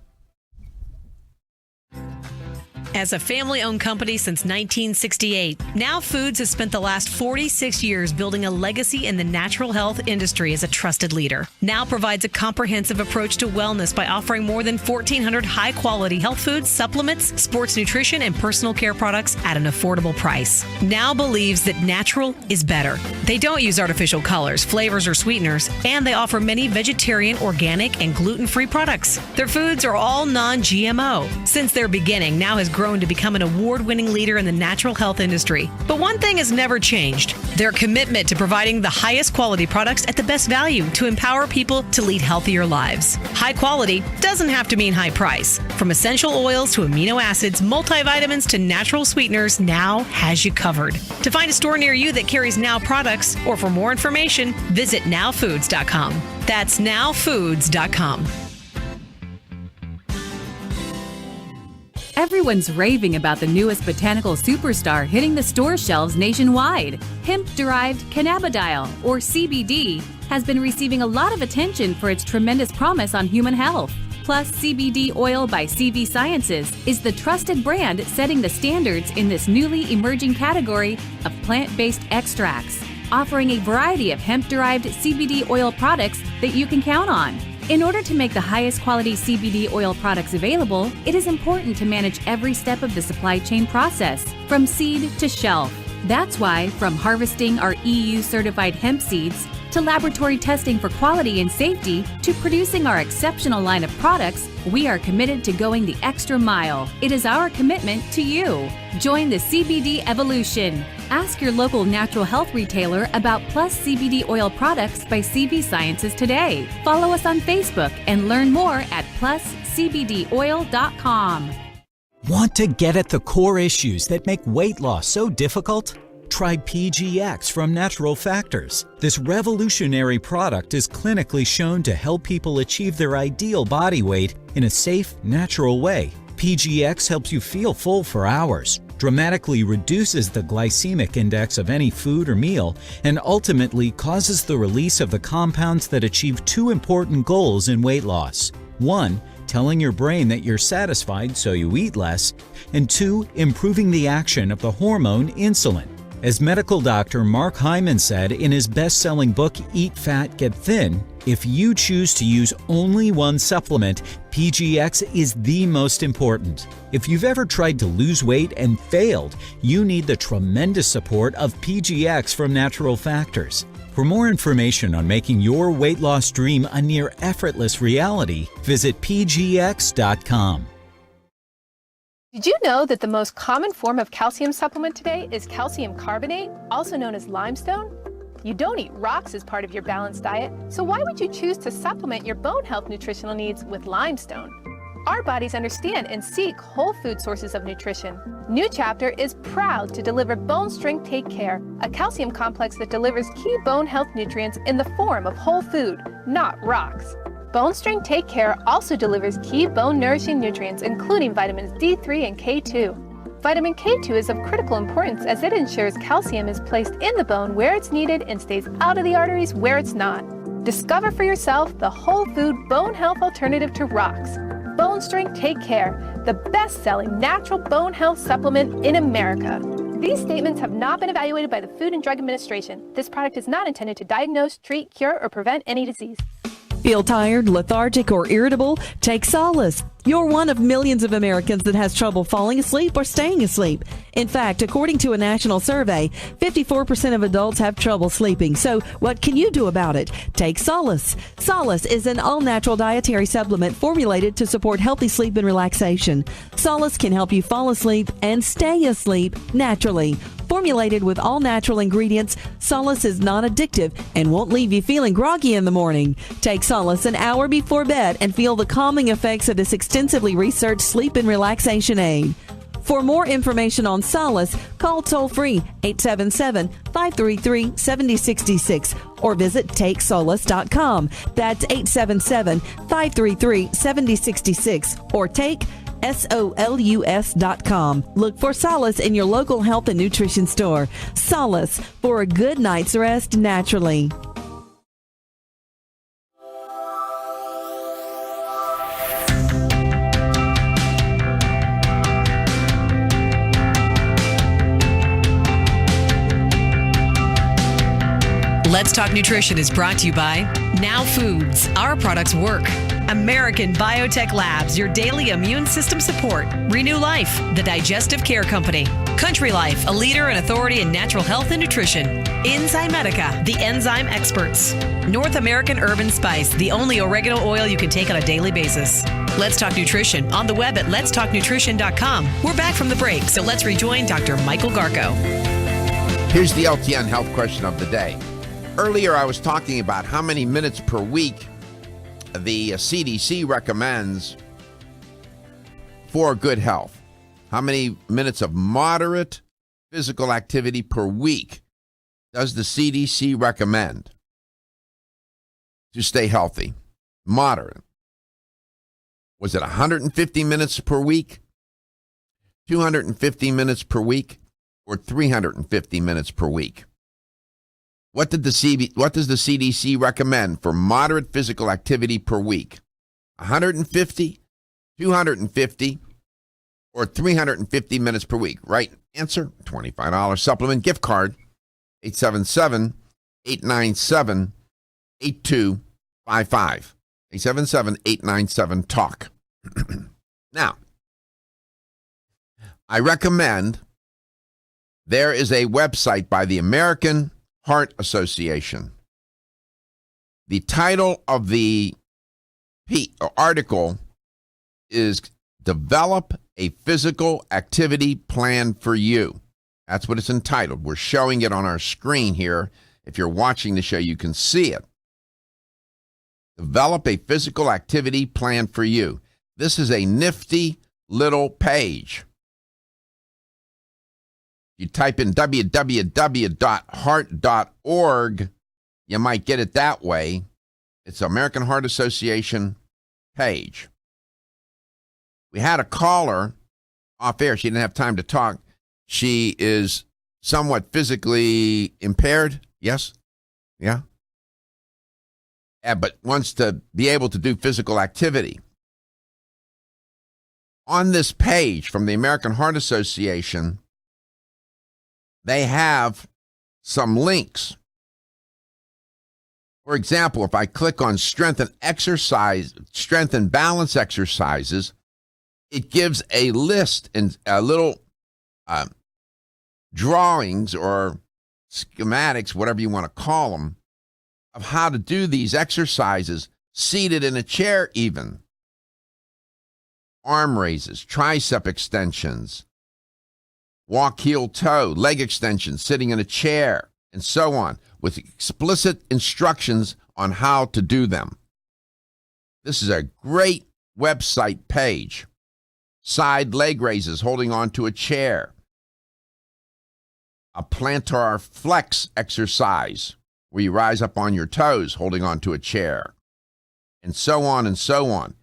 As a family-owned company since 1968, Now Foods has spent the last 46 years building a legacy in the natural health industry as a trusted leader. Now provides a comprehensive approach to wellness by offering more than 1,400 high-quality health foods, supplements, sports nutrition, and personal care products at an affordable price. Now believes that natural is better. They don't use artificial colors, flavors, or sweeteners, and they offer many vegetarian, organic, and gluten-free products. Their foods are all non-GMO. Since their beginning, Now has grown to become an award-winning leader in the natural health industry. But one thing has never changed: their commitment to providing the highest quality products at the best value to empower people to lead healthier lives. High quality doesn't have to mean high price. From essential oils to amino acids, multivitamins to natural sweeteners, Now has you covered. To find a store near you that carries Now products, or for more information, visit nowfoods.com. That's nowfoods.com. Everyone's raving about the newest botanical superstar hitting the store shelves nationwide. Hemp-derived cannabidiol, or CBD, has been receiving a lot of attention for its tremendous promise on human health. Plus CBD Oil by CV Sciences is the trusted brand setting the standards in this newly emerging category of plant-based extracts, offering a variety of hemp-derived CBD oil products that you can count on. In order to make the highest quality CBD oil products available, it is important to manage every step of the supply chain process, from seed to shelf. That's why, from harvesting our EU-certified hemp seeds, to laboratory testing for quality and safety, to producing our exceptional line of products, we are committed to going the extra mile. It is our commitment to you. Join the CBD evolution. Ask your local natural health retailer about Plus CBD oil products by CV Sciences today. Follow us on Facebook and learn more at pluscbdoil.com. Want to get at the core issues that make weight loss so difficult? Try PGX from Natural Factors. This revolutionary product is clinically shown to help people achieve their ideal body weight in a safe, natural way. PGX helps you feel full for hours, dramatically reduces the glycemic index of any food or meal, and ultimately causes the release of the compounds that achieve two important goals in weight loss. 1, telling your brain that you're satisfied so you eat less, and 2, improving the action of the hormone insulin. As medical doctor Mark Hyman said in his best-selling book Eat Fat, Get Thin, if you choose to use only one supplement, PGX is the most important. If you've ever tried to lose weight and failed, you need the tremendous support of PGX from Natural Factors. For more information on making your weight loss dream a near effortless reality, visit pgx.com. Did you know that the most common form of calcium supplement today is calcium carbonate, also known as limestone? You don't eat rocks as part of your balanced diet, so why would you choose to supplement your bone health nutritional needs with limestone? Our bodies understand and seek whole food sources of nutrition. New Chapter is proud to deliver Bone Strength Take Care, a calcium complex that delivers key bone health nutrients in the form of whole food, not rocks. Bone Strength Take Care also delivers key bone nourishing nutrients including vitamins D3 and K2. Vitamin K2 is of critical importance as it ensures calcium is placed in the bone where it's needed and stays out of the arteries where it's not. Discover for yourself the whole food bone health alternative to rocks. Bone Strength Take Care, the best-selling natural bone health supplement in America. These statements have not been evaluated by the Food and Drug Administration. This product is not intended to diagnose, treat, cure, or prevent any disease. Feel tired, lethargic, or irritable? Take Solace. You're one of millions of Americans that has trouble falling asleep or staying asleep. In fact, according to a national survey, 54% of adults have trouble sleeping. So what can you do about it? Take Solace. Solace is an all-natural dietary supplement formulated to support healthy sleep and relaxation. Solace can help you fall asleep and stay asleep naturally. Formulated with all natural ingredients, Solace is non-addictive and won't leave you feeling groggy in the morning. Take Solace an hour before bed and feel the calming effects of this extensively researched sleep and relaxation aid. For more information on Solace, call toll-free 877-533-7066 or visit takesolace.com. That's 877-533-7066 or take SOLUS.com. Look for Solace in your local health and nutrition store. Solace, for a good night's rest naturally. Let's Talk Nutrition is brought to you by Now Foods. Our products work. American Biotech Labs, your daily immune system support. Renew Life, the digestive care company. Country Life, a leader and authority in natural health and nutrition. Enzymedica, the enzyme experts. North American Herb and Spice, the only oregano oil you can take on a daily basis. Let's Talk Nutrition on the web at letstalknutrition.com. We're back from the break, so let's rejoin Dr. Michael Garko. Here's the LTN health question of the day. Earlier, I was talking about how many minutes per week the CDC recommends for good health. How many minutes of moderate physical activity per week does the CDC recommend to stay healthy? Moderate. Was it 150 minutes per week, 250 minutes per week, or 350 minutes per week? What does the CDC recommend for moderate physical activity per week? 150, 250, or 350 minutes per week. Right answer, $25 supplement gift card, 877-897-8255. 877-897-TALK. Now, I recommend there is a website by the American Heart Association. The title of the article is Develop a Physical Activity Plan for You. That's what it's entitled. We're showing it on our screen here. If you're watching the show, you can see it. Develop a physical activity plan for you. This is a nifty little page. You type in www.heart.org, you might get it that way. It's American Heart Association page. We had a caller off air. She didn't have time to talk. She is somewhat physically impaired. Yes? Yeah? But wants to be able to do physical activity. On this page from the American Heart Association, they have some links. For example, if I click on strength and balance exercises, it gives a list and a little drawings or schematics, whatever you want to call them, of how to do these exercises, seated in a chair even. Arm raises, tricep extensions, walk heel toe, leg extensions, sitting in a chair, and so on, with explicit instructions on how to do them. This is a great website page. Side leg raises, holding on to a chair. A plantar flex exercise, where you rise up on your toes, holding on to a chair, and so on and so on.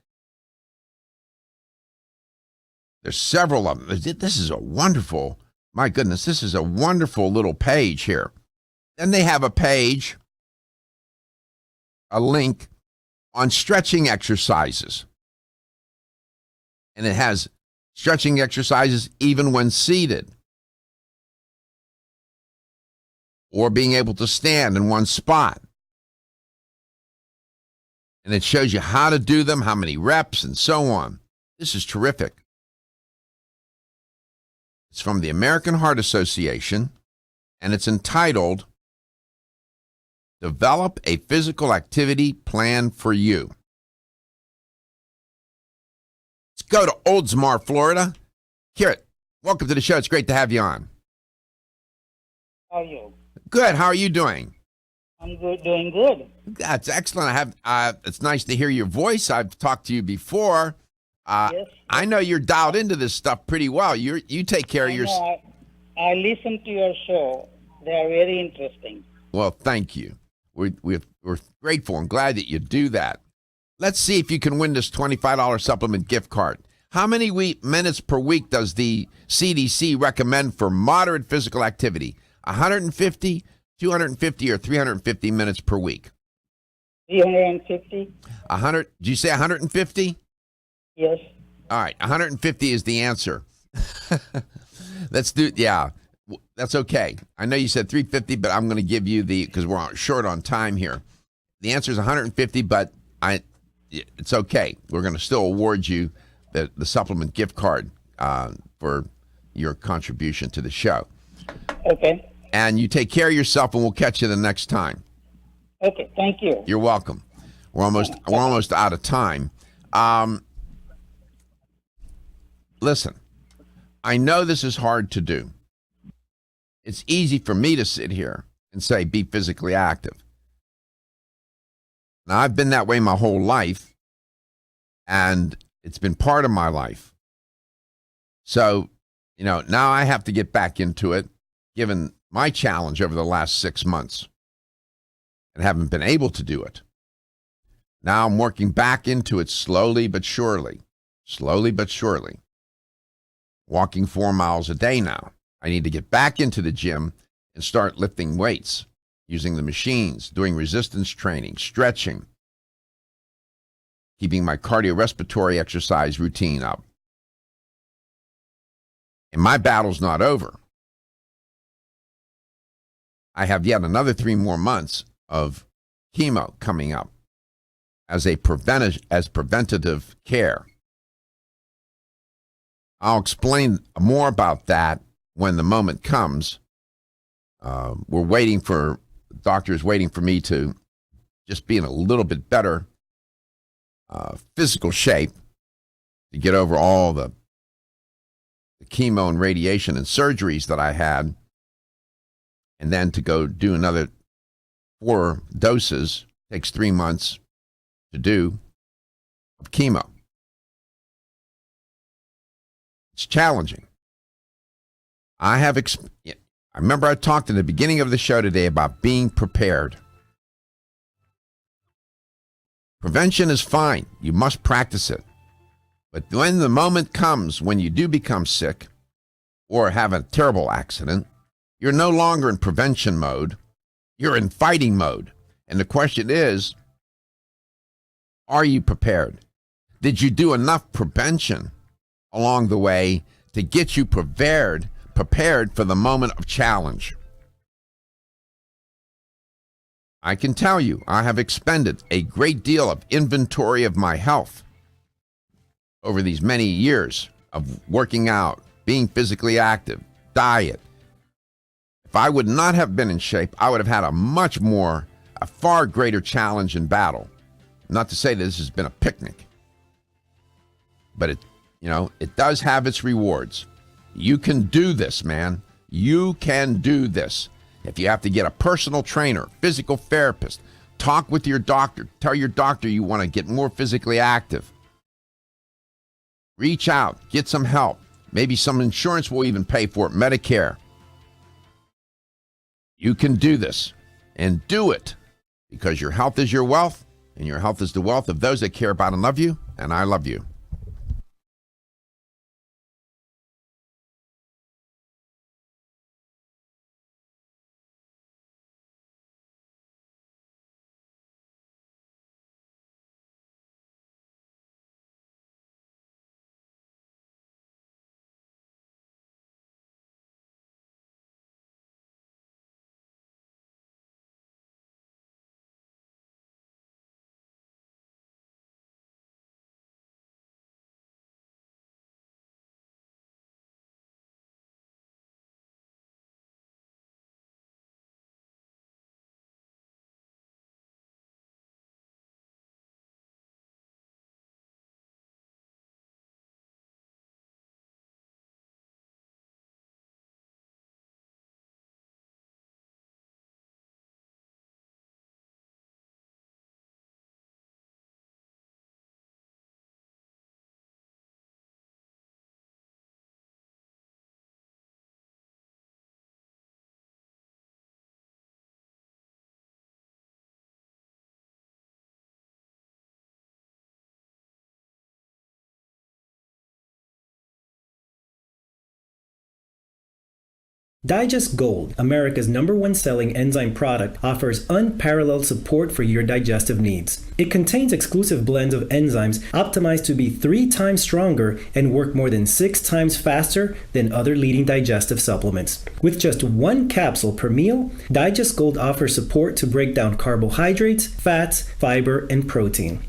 There's several of them. This is a wonderful, my goodness, this is a wonderful little page here. Then they have a page, a link on stretching exercises. And it has stretching exercises even when seated, or being able to stand in one spot. And it shows you how to do them, how many reps, and so on. This is terrific. It's from the American Heart Association, and it's entitled Develop a Physical Activity Plan for You. Let's go to Oldsmar, Florida. Kirit, welcome to the show. It's great to have you on. How are you? Good. How are you doing? I'm good, doing good. That's excellent. It's nice to hear your voice. I've talked to you before. Yes. I know you're dialed into this stuff pretty well. You take care of your. I listen to your show. They are very interesting. Well, thank you. We're grateful and glad that you do that. Let's see if you can win this $25 supplement gift card. How many minutes per week does the CDC recommend for moderate physical activity? 150, 250, or 350 minutes per week? 350. 100. Did you say 150? Yes. All right. 150 is the answer. Let's do. Yeah, that's okay. I know you said 350, but I'm going to give you because we're short on time here. The answer is 150, but it's okay. We're going to still award you the supplement gift card for your contribution to the show. Okay. And you take care of yourself, and we'll catch you the next time. Okay. Thank you. You're welcome. We're almost out of time. Listen, I know this is hard to do. It's easy for me to sit here and say, be physically active. Now, I've been that way my whole life, and it's been part of my life. So, now I have to get back into it, given my challenge over the last 6 months, and haven't been able to do it. Now I'm working back into it slowly but surely. Slowly but surely. Walking 4 miles a day now. I need to get back into the gym and start lifting weights, using the machines, doing resistance training, stretching. keeping my cardiorespiratory exercise routine up. And my battle's not over. I have yet another 3 more months of chemo coming up as preventative care. I'll explain more about that when the moment comes. Doctors waiting for me to just be in a little bit better physical shape to get over all the chemo and radiation and surgeries that I had, and then to go do another 4 doses. Takes 3 months to do of chemo. It's challenging. I remember I talked in the beginning of the show today about being prepared. Prevention is fine. You must practice it. But when the moment comes when you do become sick or have a terrible accident, you're no longer in prevention mode. You're in fighting mode. And the question is, are you prepared? Did you do enough prevention along the way to get you prepared for the moment of challenge? I can tell you, I have expended a great deal of inventory of my health over these many years of working out, being physically active, diet. If I would not have been in shape, I would have had a far greater challenge and battle. Not to say that this has been a picnic, but it does have its rewards. You can do this, man. You can do this. If you have to get a personal trainer, physical therapist, talk with your doctor, tell your doctor you want to get more physically active. Reach out, get some help. Maybe some insurance will even pay for it, Medicare. You can do this, and do it, because your health is your wealth, and your health is the wealth of those that care about and love you, and I love you. Digest Gold, America's #1 selling enzyme product, offers unparalleled support for your digestive needs. It contains exclusive blends of enzymes optimized to be 3 times stronger and work more than 6 times faster than other leading digestive supplements. With just 1 capsule per meal, Digest Gold offers support to break down carbohydrates, fats, fiber, and protein.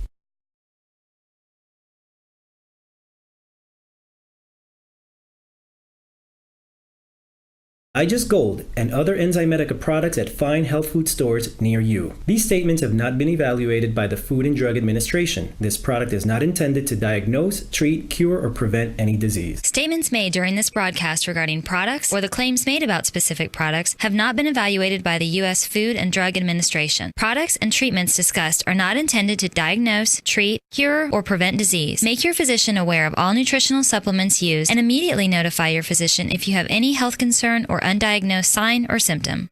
Digest Gold and other Enzymatica products at fine health food stores near you. These statements have not been evaluated by the Food and Drug Administration. This product is not intended to diagnose, treat, cure, or prevent any disease. Statements made during this broadcast regarding products or the claims made about specific products have not been evaluated by the U.S. Food and Drug Administration. Products and treatments discussed are not intended to diagnose, treat, cure, or prevent disease. Make your physician aware of all nutritional supplements used and immediately notify your physician if you have any health concern or undiagnosed sign or symptom.